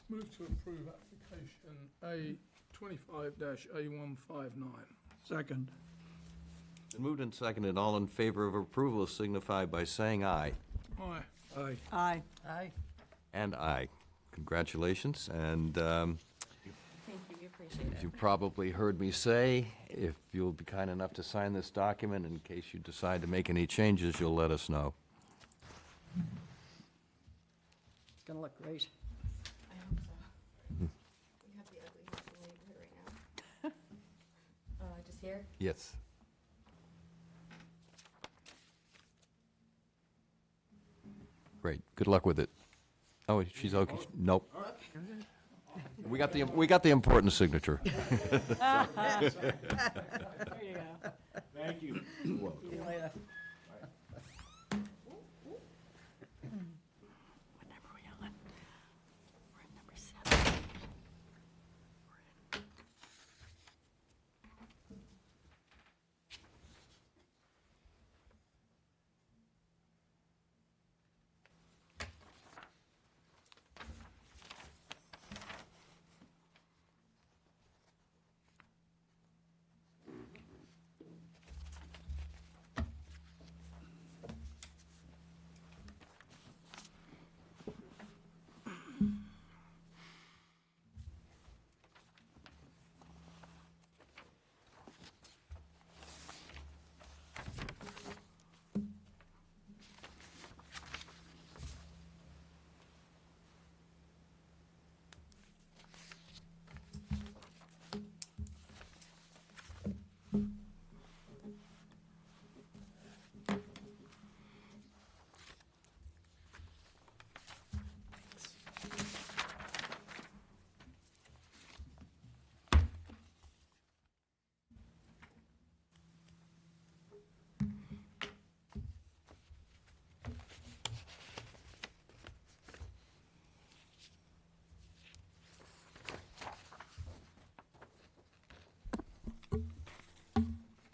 Move to approve application A25-A159. Second. Been moved and seconded. All in favor of approval signify by saying aye. Aye. Aye. Aye. Aye. And aye. Congratulations, and Thank you, we appreciate as it. you probably heard me say, if you'll be kind enough to sign this document, in case you decide to make any changes, you'll let us know. It's gonna look great. I hope so. We have the ugliest in the neighborhood right now. Just here? Yes. Great, good luck with it. Oh, she's okay, nope. We got the important signature. There you go. Thank you. See you later. What number are we on? We're at number 7.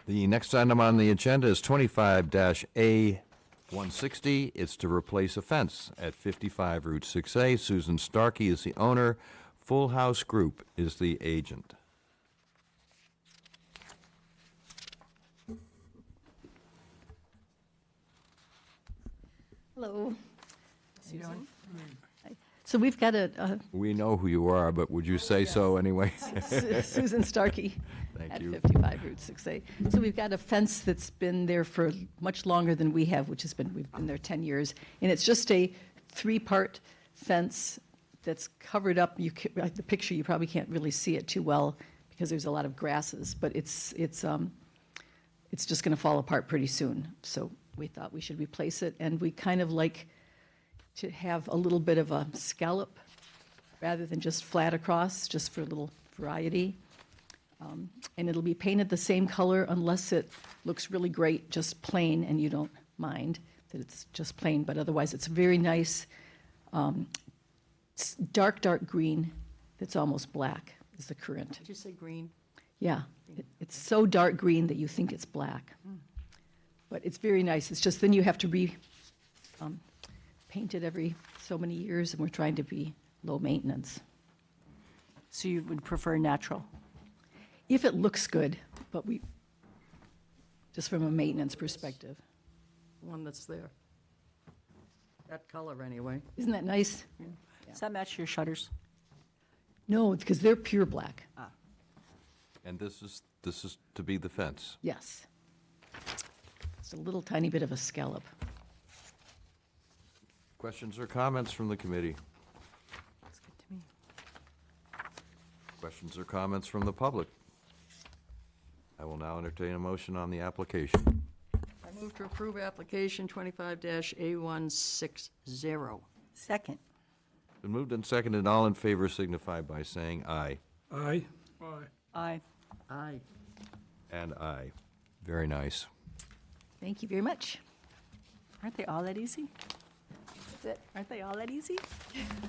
The next item on the agenda is 25-A160. It's to replace a fence at 55 Route 6A. Susan Starkey is the owner. Full House Group is the agent. Hello. How you doing? So we've got a We know who you are, but would you say so anyway? Susan Starkey Thank at you. 55 Route 6A. So we've got a fence that's been there for much longer than we have, we've been there 10 years. And it's just a 3-part fence that's covered up. Like the picture, you probably can't really see it too well because there's a lot of grasses, but it's just going to fall apart pretty soon. So we thought we should replace it, and we kind of like to have a little bit of a scallop rather than just flat across, just for a little variety. And it'll be painted the same color unless it looks really great, just plain, and you don't mind that it's just plain, but otherwise it's very nice, dark green that's almost black is the current. Did you say green? Yeah, it's so dark green that you think it's black. But it's very nice. It's just then you have to paint it every so many years, and we're trying to be low maintenance. So you would prefer natural? If it looks good, but just from a maintenance perspective. One that's there. That color, anyway. Isn't that nice? Does that match your shutters? No, because they're pure black. And this is to be the fence. Yes. It's a little tiny bit of a scallop. Questions or comments from the committee? Looks good to me. Questions or comments from the public? I will now entertain a motion on the application. I move to approve application 25-A160. Second. Been moved and seconded. All in favor signify by saying aye. Aye. Aye. Aye. Aye. And aye. Very nice. Thank you very much. Aren't they all that easy? That's it. Aren't they all that easy?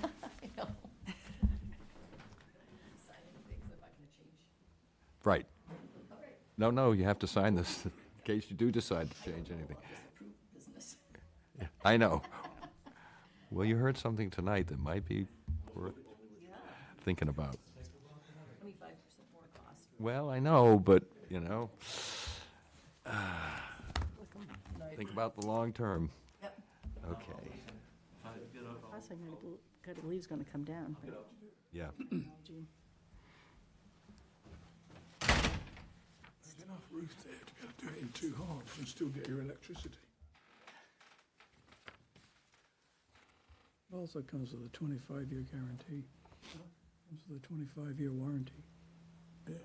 I know. Right. No, you have to sign this in case you do decide to change anything. Yeah, I know. Well, you heard something tonight that might be worth thinking about. 25% more cost. Well, I know, but, think about the long term. Yep. Okay. Plus, I gotta believe it's gonna come down. Yeah. Gee. There's enough roof there to be able to do it in 2 halves and still get your electricity. It also comes with a 25-year guarantee. Comes with a 25-year warranty. Yeah.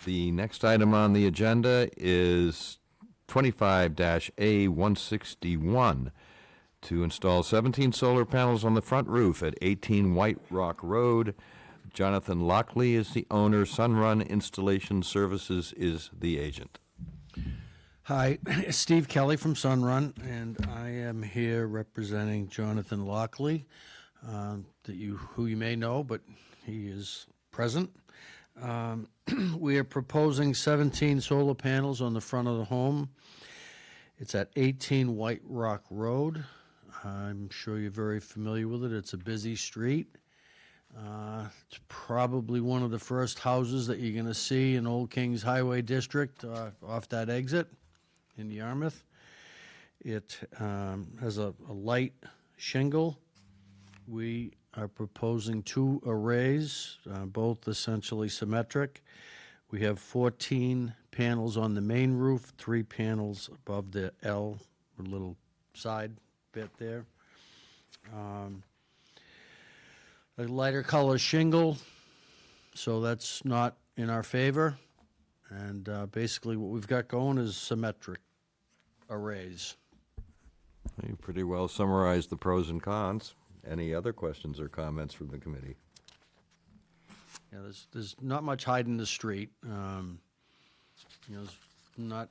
The next item on the agenda is 25-A161 to install 17 solar panels on the front roof at 18 White Rock Road. Jonathan Lockley is the owner. Sunrun Installation Services is the agent. Hi, Steve Kelly from Sunrun, and I am here representing Jonathan Lockley, who you may know, but he is present. We are proposing 17 solar panels on the front of the home. It's at 18 White Rock Road. I'm sure you're very familiar with it. It's a busy street. It's probably one of the first houses that you're going to see in Old Kings Highway District off that exit in Yarmouth. It has a light shingle. We are proposing 2 arrays, both essentially symmetric. We have 14 panels on the main roof, 3 panels above the L, a little side bit there. A lighter color shingle, so that's not in our favor. And basically what we've got going is symmetric arrays. You pretty well summarized the pros and cons. Any other questions or comments from the committee? Yeah, there's not much hiding the street. There's not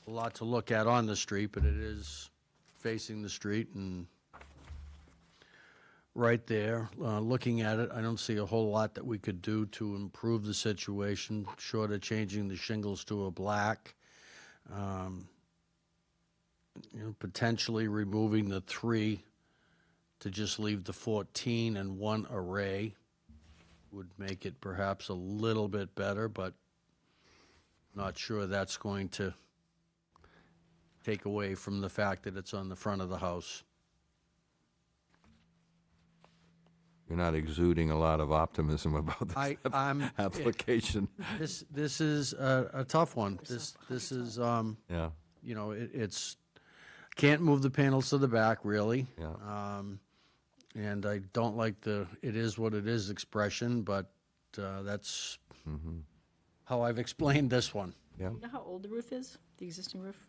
a lot to look at on the street, but it is facing the street and right there. Looking at it, I don't see a whole lot that we could do to improve the situation, short of changing the shingles to a black. Potentially removing the 3 to just leave the 14 and 1 array would make it perhaps a little bit better, but not sure that's going to take away from the fact that it's on the front of the house. You're not exuding a lot of optimism about this I'm application. This is a tough one. This is Yeah, it's can't move the panels to the back really. yeah. And I don't like the "it is what it is" expression, but that's how I've explained this one. Yeah. Do you know how old the roof is, the existing roof?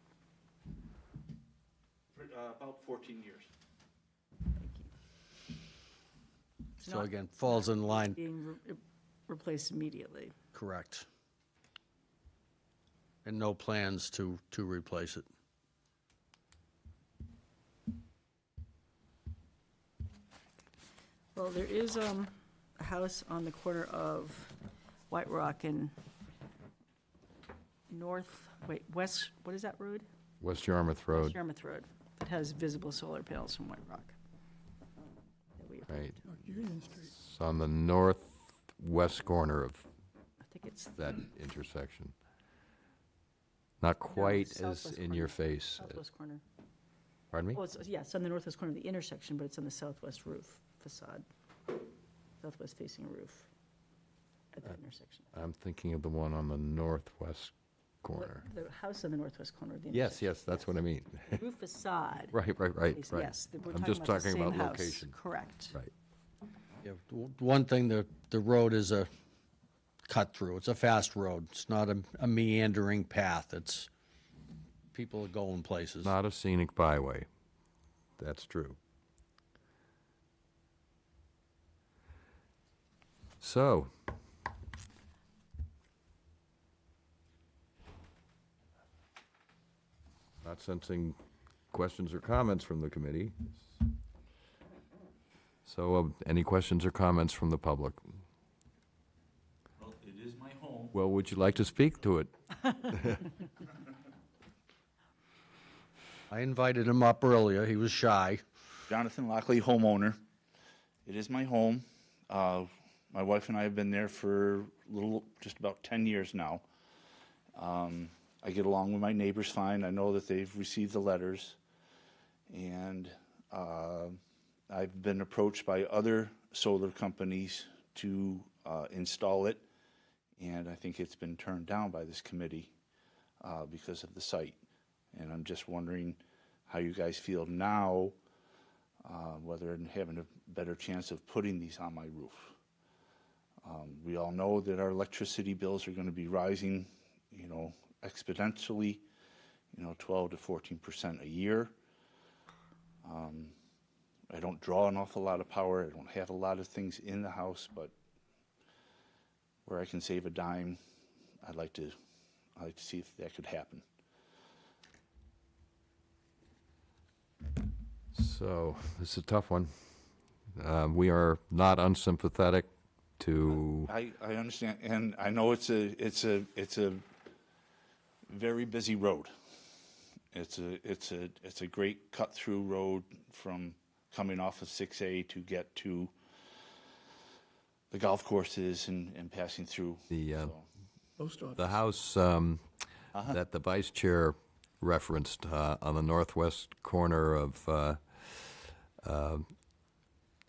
About 14 years. It's So not again, falls in line. being replaced immediately. Correct. And no plans to replace it. Well, there is a house on the corner of White Rock and west, what is that road? West Yarmouth Road, Yarmouth Road. It has visible solar panels from White Rock. that we approved. right. Union Street. It's on the northwest corner of I think it's that intersection. Not quite as southwest in corner. your face. southwest corner. Pardon me? Well, it's on the northwest corner of the intersection, but it's on the southwest roof facade, southwest facing roof at that intersection. I'm thinking of the one on the northwest corner. The house on the northwest corner of the Yes, intersection. yes, that's what I mean. Roof facade. Right. is- right. Yes, we're I'm just the talking same about house. location. Correct. Right. Yeah, one thing, the road is a cut through. It's a fast road. It's not a meandering path. It's, people are going places. Not a scenic byway. That's true. So, not sensing questions or comments from the committee. So, any questions or comments from the public? Well, it is my home. Well, would you like to speak to it? I invited him up earlier. He was shy. Jonathan Lockley, homeowner. It is my home. My wife and I have been there for just about 10 years now. I get along with my neighbors fine. I know that they've received the letters. And I've been approached by other solar companies to install it. And I think it's been turned down by this committee because of the site. And I'm just wondering how you guys feel now, whether having a better chance of putting these on my roof. We all know that our electricity bills are going to be rising, exponentially, 12 to 14% a year. I don't draw an awful lot of power. I don't have a lot of things in the house, but where I can save a dime, I'd like to see if that could happen. So, this is a tough one. We are not unsympathetic to, I understand, and I know it's a very busy road. It's a great cut through road from coming off of 6A to get to the golf courses and passing through. Post office. the house that the vice chair referenced on the northwest corner of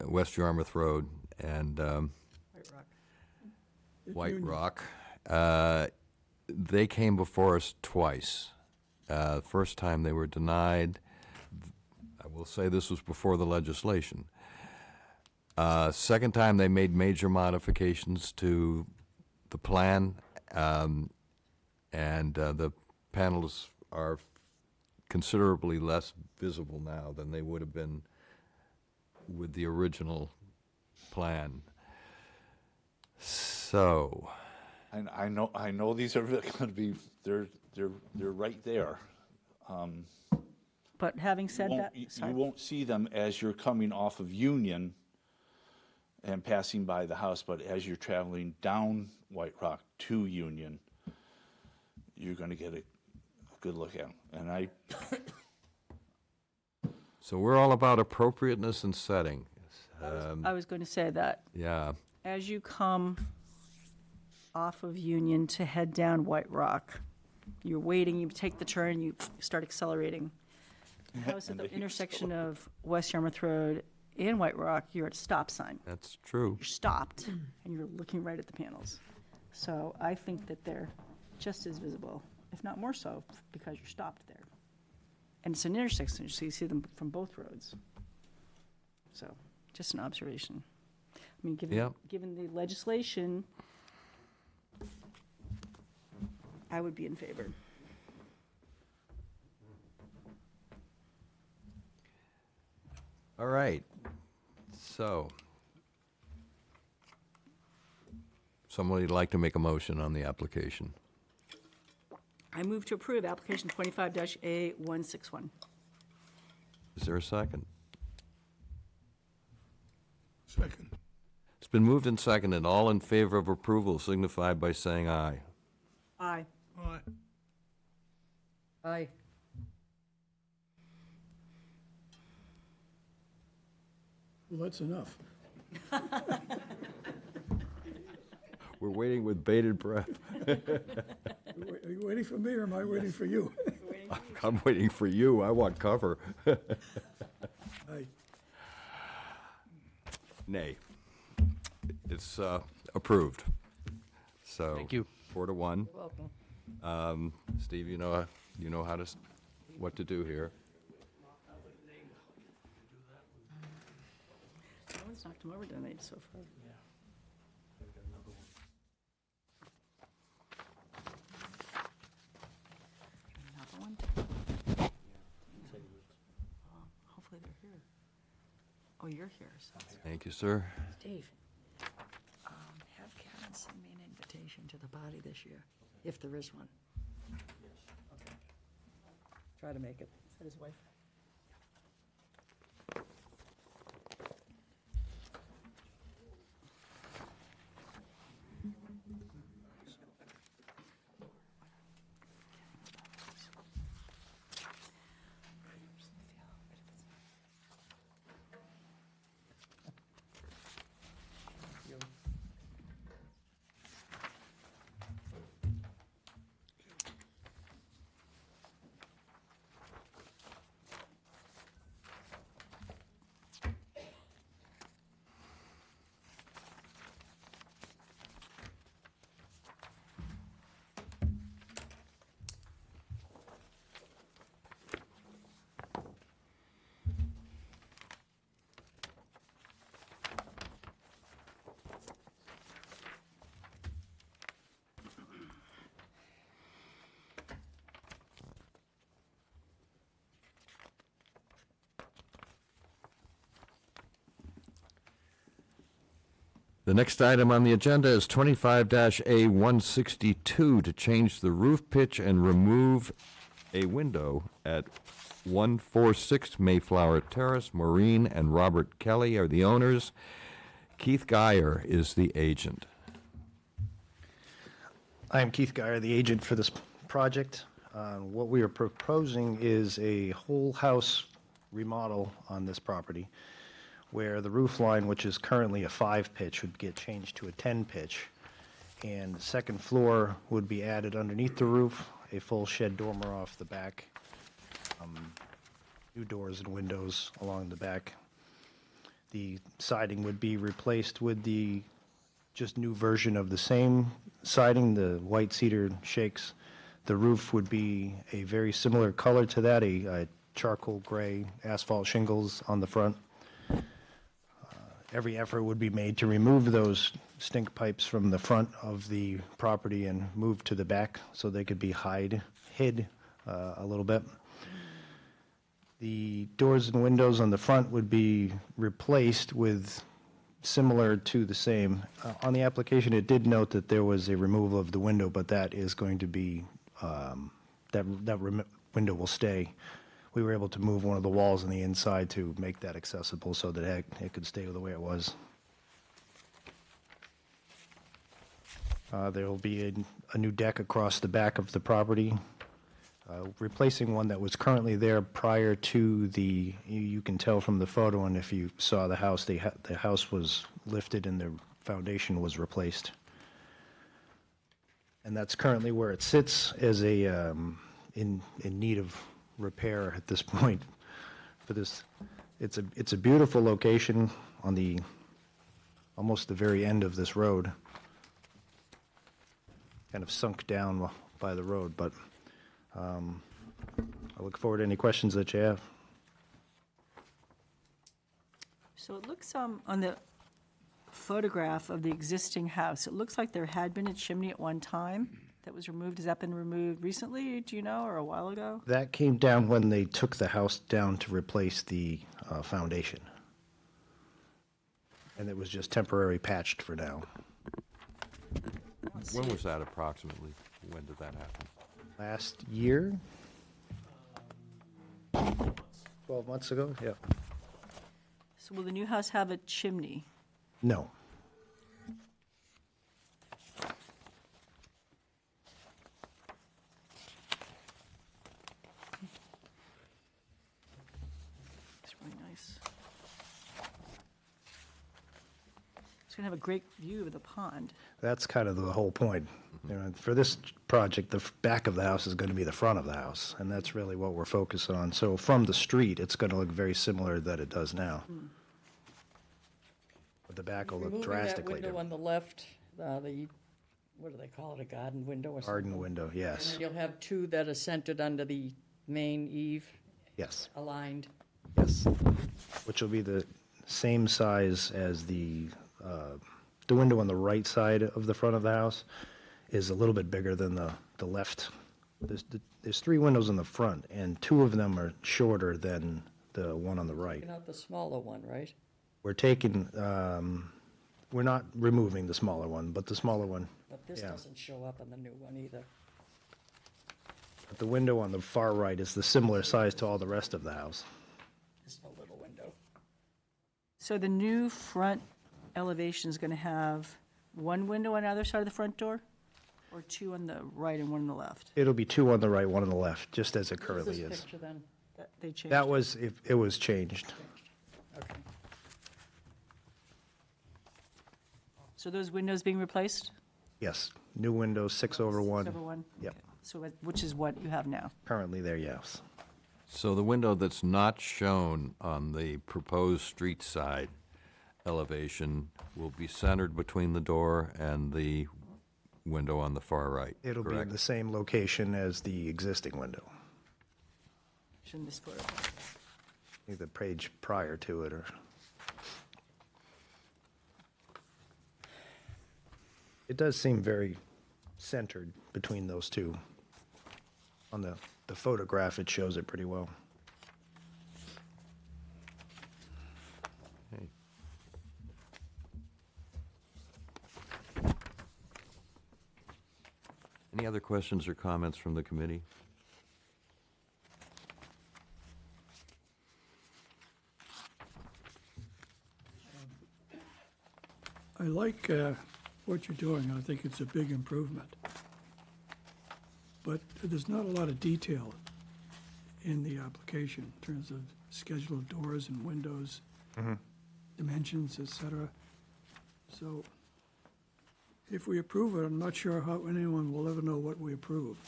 West Yarmouth Road and White Rock. White Union. Rock. They came before us twice. First time they were denied. I will say this was before the legislation. Second time, they made major modifications to the plan, and the panels are considerably less visible now than they would have been with the original plan. So, And I know these are going to be, they're right there. But having said that, You sorry. won't see them as you're coming off of Union and passing by the house, but as you're traveling down White Rock to Union, you're going to get a good look at them. And so we're all about appropriateness and setting. I was going to say that. Yeah, As you come off of Union to head down White Rock, you're waiting, you take the turn, you start accelerating. The house at And the they intersection of West Yarmouth Road and White Rock, you're at a stop sign. that's true. You're stopped, and you're looking right at the panels. So I think that they're just as visible, if not more so, because you're stopped there. And it's an intersection, so you see them from both roads. So, just an observation. I mean, Yep. given the legislation, I would be in favor. All right, so, somebody would like to make a motion on the application? I move to approve application 25-A161. Is there a second? Second. It's been moved and seconded. All in favor of approval signify by saying aye. Aye. Aye. Aye. Well, that's enough. We're waiting with bated breath. Are you waiting for me, or am I waiting for you? I'm waiting for you. I want cover. Aye. Nay. It's approved. So. Thank you. 4-1. You're welcome. Steve, you know how to, what to do here. No one's knocked him over tonight so far. Another one? Hopefully they're here. Oh, you're here, so. Thank you, sir. Steve, have Karen send me an invitation to the party this year, if there is one. Okay. Try to make it. Is that his wife? The next item on the agenda is 25-A162 to change the roof pitch and remove a window at 146 Mayflower Terrace. Maureen and Robert Kelly are the owners. Keith Geyer is the agent. I am Keith Geyer, the agent for this project. What we are proposing is a whole house remodel on this property, where the roof line, which is currently a 5 pitch, would get changed to a 10 pitch. And the second floor would be added underneath the roof, a full shed dormer off the back, new doors and windows along the back. The siding would be replaced with the just new version of the same siding, the white cedar shakes. The roof would be a very similar color to that, a charcoal gray asphalt shingles on the front. Every effort would be made to remove those stink pipes from the front of the property and move to the back so they could be hid a little bit. The doors and windows on the front would be replaced with similar to the same. On the application, it did note that there was a removal of the window, but that is going to be, window will stay. We were able to move one of the walls on the inside to make that accessible so that it could stay the way it was. There will be a new deck across the back of the property, replacing one that was currently there prior to the, you can tell from the photo, and if you saw the house, the house was lifted and the foundation was replaced. And that's currently where it sits as a, in need of repair at this point for this. It's a beautiful location on the, almost the very end of this road. Kind of sunk down by the road, but I look forward to any questions that you have. So it looks, on the photograph of the existing house, it looks like there had been a chimney at one time that was removed. Has that been removed recently, do you know, or a while ago? That came down when they took the house down to replace the foundation. And it was just temporarily patched for now. When was that approximately? When did that happen? Last year? 12 months ago, yeah. So will the new house have a chimney? No. It's really nice. It's going to have a great view of the pond. That's kind of the whole point. You know, for this project, the back of the house is going to be the front of the house, and that's really what we're focused on. So from the street, it's going to look very similar that it does now. But the back will look drastically Removing that window different. on the left, what do they call it, a garden window or something? Garden window, yes. And you'll have two that are centered under the main eave, Yes, aligned. yes. Which will be the same size as the window on the right side of the front of the house is a little bit bigger than the left. There's three windows in the front, and two of them are shorter than the one on the right. Taking out the smaller one, right? We're taking, we're not removing the smaller one, but the smaller one, But this yeah. doesn't show up on the new one either. But the window on the far right is the similar size to all the rest of the house. There's no little window. So the new front elevation is going to have one window on either side of the front door? Or two on the right and one on the left? It'll be two on the right, one on the left, just as it What is currently this is. picture then? They changed That it. was, it was changed. Okay. So those windows being replaced? Yes, new windows, 6/1. 6/1? Yep. Okay. So, which is what you have now? Currently there, yes. So the window that's not shown on the proposed street side elevation will be centered between the door and the window on the far right, It'll be in correct? the same location as the existing window. In this photo. I think the page prior to it, or. It does seem very centered between those two. On the photograph, it shows it pretty well. Okay. Any other questions or comments from the committee? I like what you're doing. I think it's a big improvement. But there's not a lot of detail in the application in terms of schedule of doors and windows, dimensions, et cetera. So if we approve it, I'm not sure how anyone will ever know what we approve.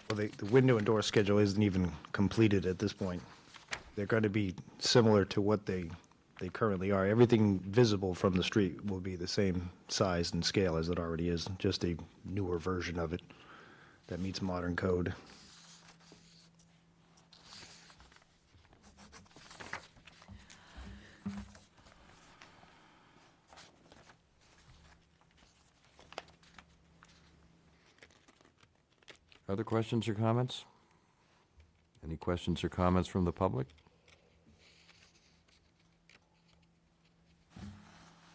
Well, the window and door schedule isn't even completed at this point. They're going to be similar to what they they currently are. Everything visible from the street will be the same size and scale as it already is, just a newer version of it that meets modern code. Other questions or comments? Any questions or comments from the public?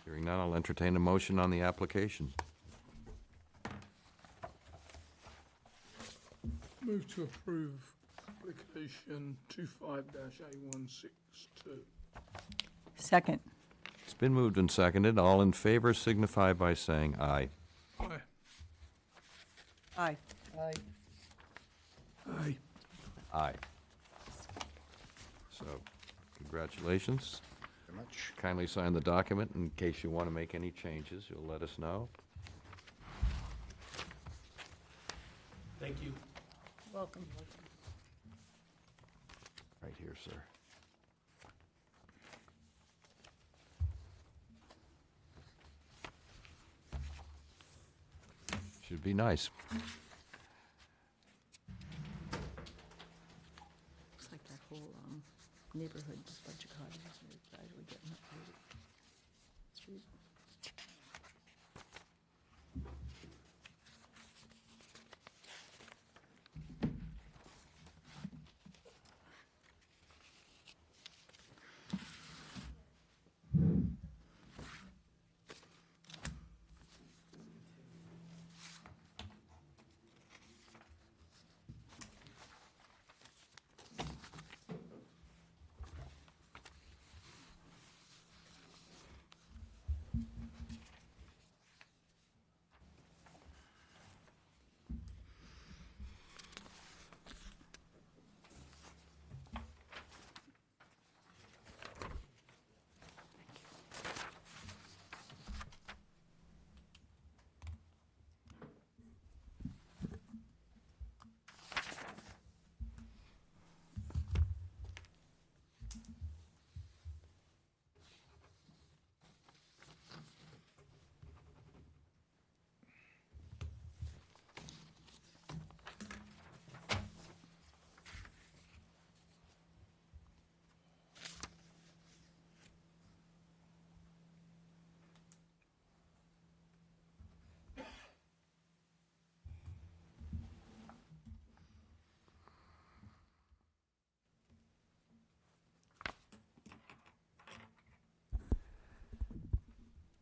Hearing none, I'll entertain a motion on the application. Move to approve application 25-A162. Second. It's been moved and seconded. All in favor signify by saying aye. Aye. Aye. Aye. Aye. Aye. So, congratulations. Very much. Kindly sign the document. In case you want to make any changes, you'll let us know. Thank you. Welcome. Right here, sir. Should be nice. Looks like that whole neighborhood's a bunch of cottages and they're gradually getting up to the street.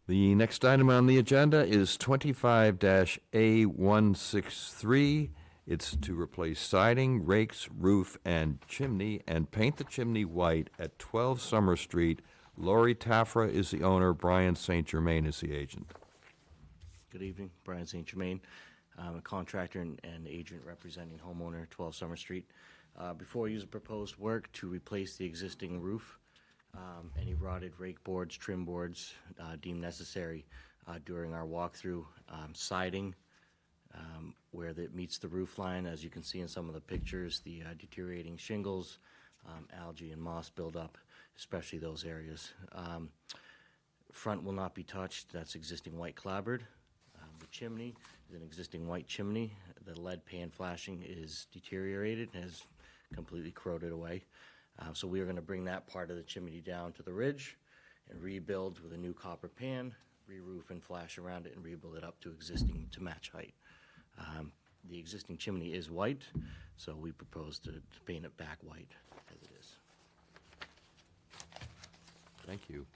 The next item on the agenda is 25-A163. It's to replace siding, rakes, roof, and chimney, and paint the chimney white at 12 Summer Street. Laurie Tafra is the owner, Brian St. Germain is the agent. Good evening, Brian St. Germain. I'm a contractor and agent representing homeowner 12 Summer Street. Before we use the proposed work to replace the existing roof, any rotted rake boards, trim boards deemed necessary during our walkthrough, siding where it meets the roof line, as you can see in some of the pictures, the deteriorating shingles, algae and moss buildup, especially those areas. Front will not be touched, that's existing white clapboard. The chimney is an existing white chimney. The lead pan flashing is deteriorated and has completely corroded away. So we are going to bring that part of the chimney down to the ridge and rebuild with a new copper pan, re-roof and flash around it and rebuild it up to existing to match height. The existing chimney is white, so we propose to paint it back white as it is. Thank you.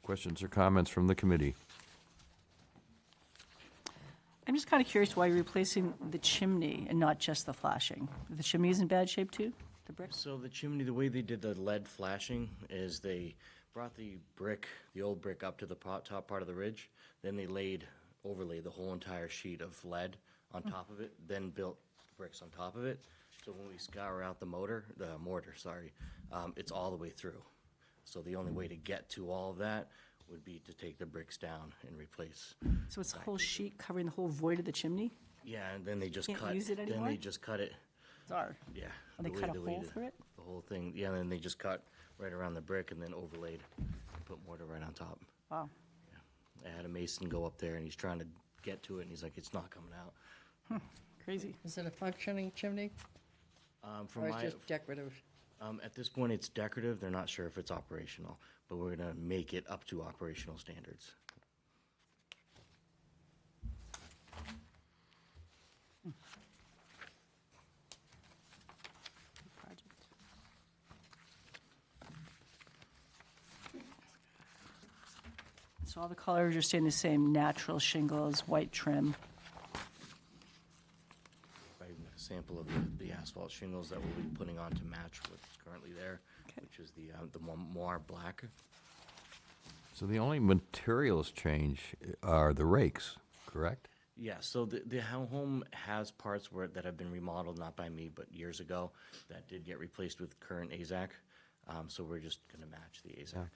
Questions or comments from the committee? I'm just kind of curious why you're replacing the chimney and not just the flashing. The chimney is in bad shape too, the brick? So the chimney, the way they did the lead flashing is they brought the brick, the old brick up to the top part of the ridge, then they overlaid the whole entire sheet of lead on top of it, then built bricks on top of it. So when we scour out the mortar, it's all the way through. So the only way to get to all of that would be to take the bricks down and replace. So it's a whole sheet covering the whole void of the chimney? Yeah, and then they just Can't cut. use it Then anymore? they just cut it. bizarre. Yeah. And they the way- cut a the way hole the- through it? The whole thing, yeah, and then they just cut right around the brick and then overlaid, and put mortar right on top. Wow. I had a mason go up there and he's trying to get to it and he's like, it's not coming out. Crazy. Is it a functioning chimney? From Or it's my, just decorative? at this point, it's decorative. They're not sure if it's operational, but we're gonna make it up to operational standards. Project. So all the colors are staying the same, natural shingles, white trim. I have a sample of the asphalt shingles that we'll be putting on to match what's currently there, which is the Moir black. So the only materials change are the rakes, correct? Yeah, so the home has parts that have been remodeled, not by me, but years ago, that did get replaced with current AZAC. So we're just gonna match the AZAC.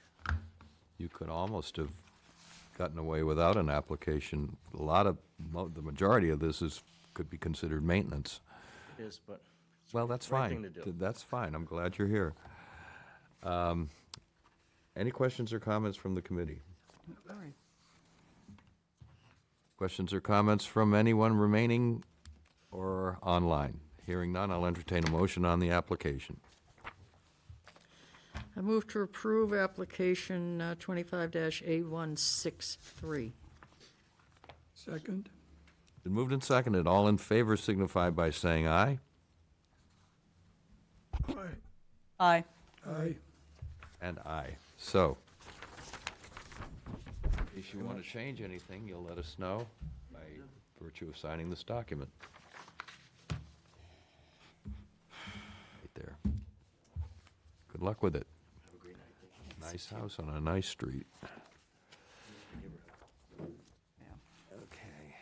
You could almost have gotten away without an application. A lot of, the majority of this could be considered maintenance. It is, but Well, that's the right fine. thing to do. That's fine. I'm glad you're here. Any questions or comments from the committee? All right. Questions or comments from anyone remaining or online? Hearing none, I'll entertain a motion on the application. I move to approve application 25-A163. Second? Been moved and seconded. All in favor signify by saying aye. Aye. Aye. Aye. And aye. So, in case you want to change anything, you'll let us know by virtue of signing this document. Right there. Good luck with it. Nice house on a nice street. Okay.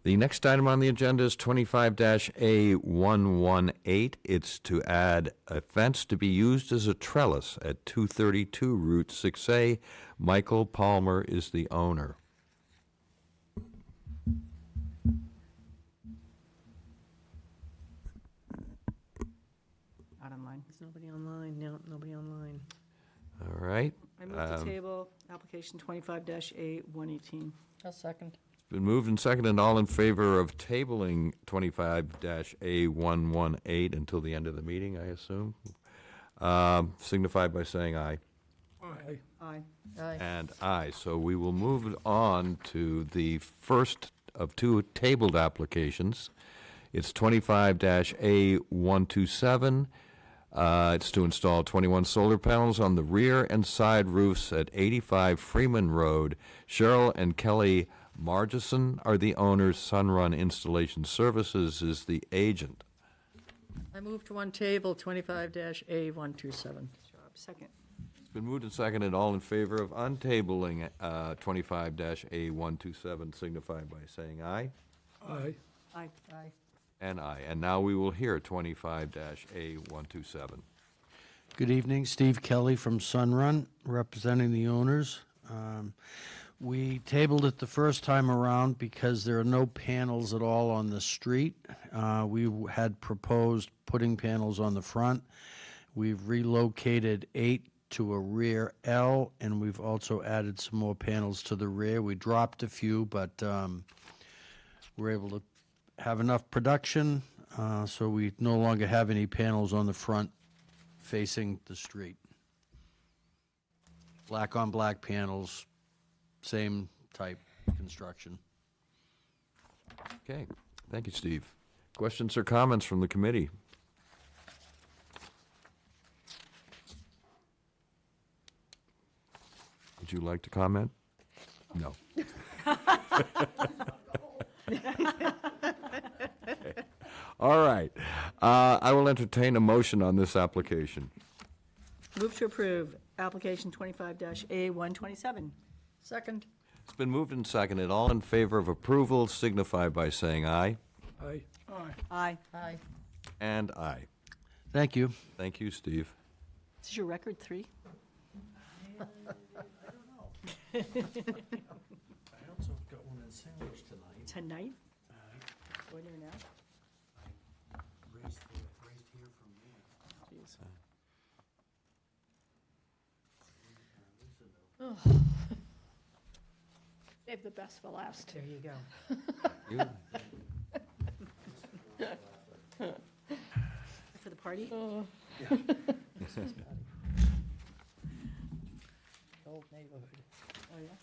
The next item on the agenda is 25-A118. It's to add a fence to be used as a trellis at 232 Route 6A. Michael Palmer is the owner. Not online. There's nobody online, no, nobody online. All right. I move to table application 25-A118. I'll second. Been moved and seconded. All in favor of tabling 25-A118 until the end of the meeting, I assume? Signify by saying aye. Aye. Aye. Aye. And aye. So we will move on to the first of two tabled applications. It's 25-A127. It's to install 21 solar panels on the rear and side roofs at 85 Freeman Road. Cheryl and Kelly Margison are the owners. Sunrun Installation Services is the agent. I move to one table 25-A127. Second. It's been moved and seconded. All in favor of untabling 25-A127 signify by saying aye. Aye. Aye. Aye. And aye. And now we will hear 25-A127. Good evening, Steve Kelly from Sunrun, representing the owners. We tabled it the first time around because there are no panels at all on the street. We had proposed putting panels on the front. We've relocated 8 to a rear L, and we've also added some more panels to the rear. We dropped a few, but we're able to have enough production, so we no longer have any panels on the front facing the street. Black on black panels, same type construction. Okay, thank you, Steve. Questions or comments from the committee? Would you like to comment? No. All right. I will entertain a motion on this application. Move to approve application 25-A127. Second. It's been moved and seconded. All in favor of approval signify by saying aye. Aye. Aye. Aye. And aye. Thank you. Thank you, Steve. This is your record 3? I also got one in Sandwich tonight. Tonight? Going there now? Raised here from there. Jeez. Save the best for last. There you go. For the party? Old neighborhood. Oh, yeah?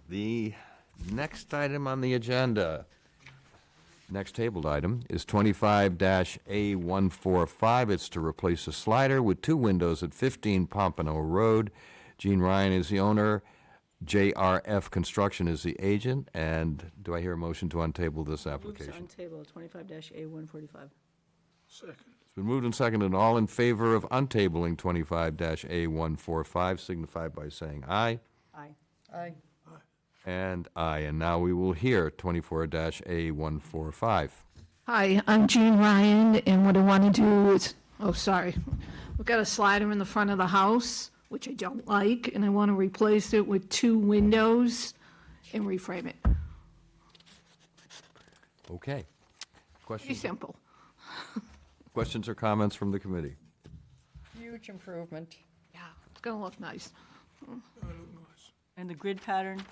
The next item on the agenda, next tabled item, is 25-A145. It's to replace a slider with 2 windows at 15 Pompano Road. Gene Ryan is the owner. JRF Construction is the agent. And do I hear a motion to untable this application? Moves on table 25-A145. Second. It's been moved and seconded. All in favor of untabling 25-A145 signify by saying aye. Aye. Aye. And aye. And now we will hear 24-A145. Hi, I'm Jean Ryan, and what I want to do is, oh, sorry. We've got a slider in the front of the house, which I don't like, and I want to replace it with 2 windows and reframe it. Okay. Pretty Questions, simple. questions or comments from the committee? Huge improvement. Yeah, it's going to look nice. And the grid pattern?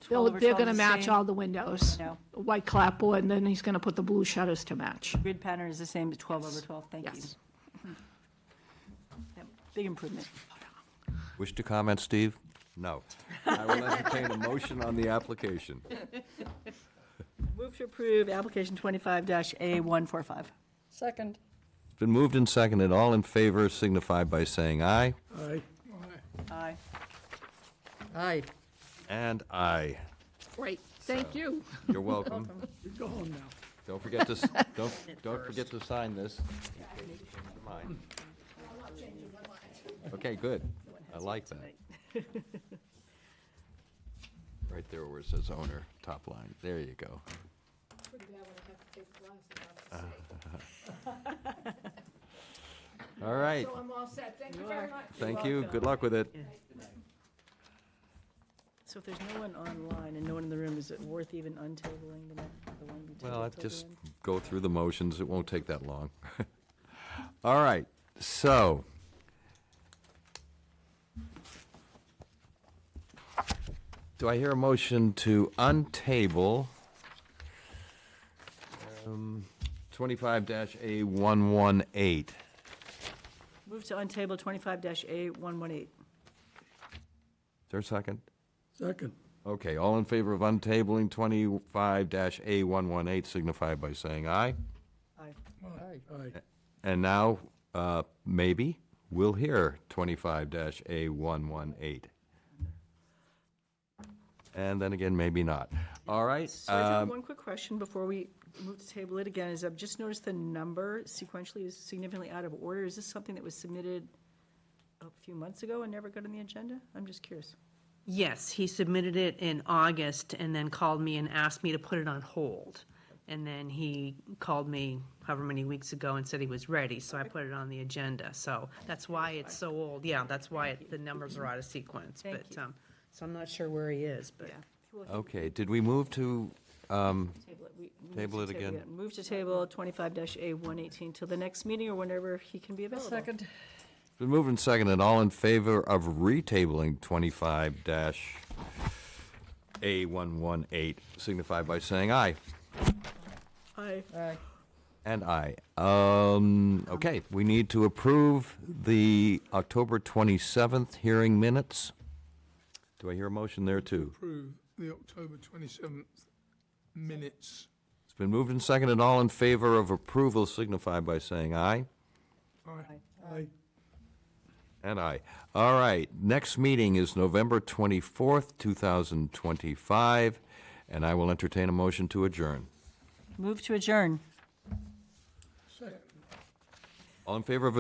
They're 12 over 12 going to the match same? all the windows. No. A white clapboard, and then he's going to put the blue shutters to match. Grid pattern is the same, 12 over 12, thank you. Yes. Yep, big improvement. Wish to comment, Steve? No. I will entertain a motion on the application. Move to approve application 25-A145. Second. It's been moved and seconded. All in favor signify by saying aye. Aye. Aye. Aye. And aye. Great, thank you. You're welcome. You go home now. Don't forget to, don't forget to sign this. Mine. Okay, good. I like that. Right there where it says owner, top line. There you go. All right. So I'm all set. Thank you very much. Thank you. Good luck with it. So if there's no one online and no one in the room, is it worth even untabling the one we tabled Well, I'd till just the end? go through the motions. It won't take that long. All right, so. Do I hear a motion to untable 25-A118? Move to untable 25-A118. Is there a second? Second. Okay, all in favor of untabling 25-A118 signify by saying aye. Aye. Aye. And now, maybe, we'll hear 25-A118. And then again, maybe not. All right. So I have one quick question before we move to table it again, is I've just noticed the number sequentially is significantly out of order. Is this something that was submitted a few months ago and never got on the agenda? I'm just curious. Yes, he submitted it in August and then called me and asked me to put it on hold. And then he called me however many weeks ago and said he was ready, so I put it on the agenda. So that's why it's so old. Yeah, that's why the numbers are out of sequence. Thank But you. so I'm not sure where he is, but. Okay, did we move to, Table it. We moved Table to it again? Move to table 25-A118 till the next meeting or whenever he can be available. Second. been moved and seconded, all in favor of retabling 25-A118 signify by saying aye. Aye. Aye. And aye. Okay, we need to approve the October 27th hearing minutes. Do I hear a motion there too? Approve the October 27th minutes. It's been moved and seconded, all in favor of approval signify by saying aye. Aye. Aye. And aye. All right, next meeting is November 24th, 2025, and I will entertain a motion to adjourn. Move to adjourn. Second. All in favor of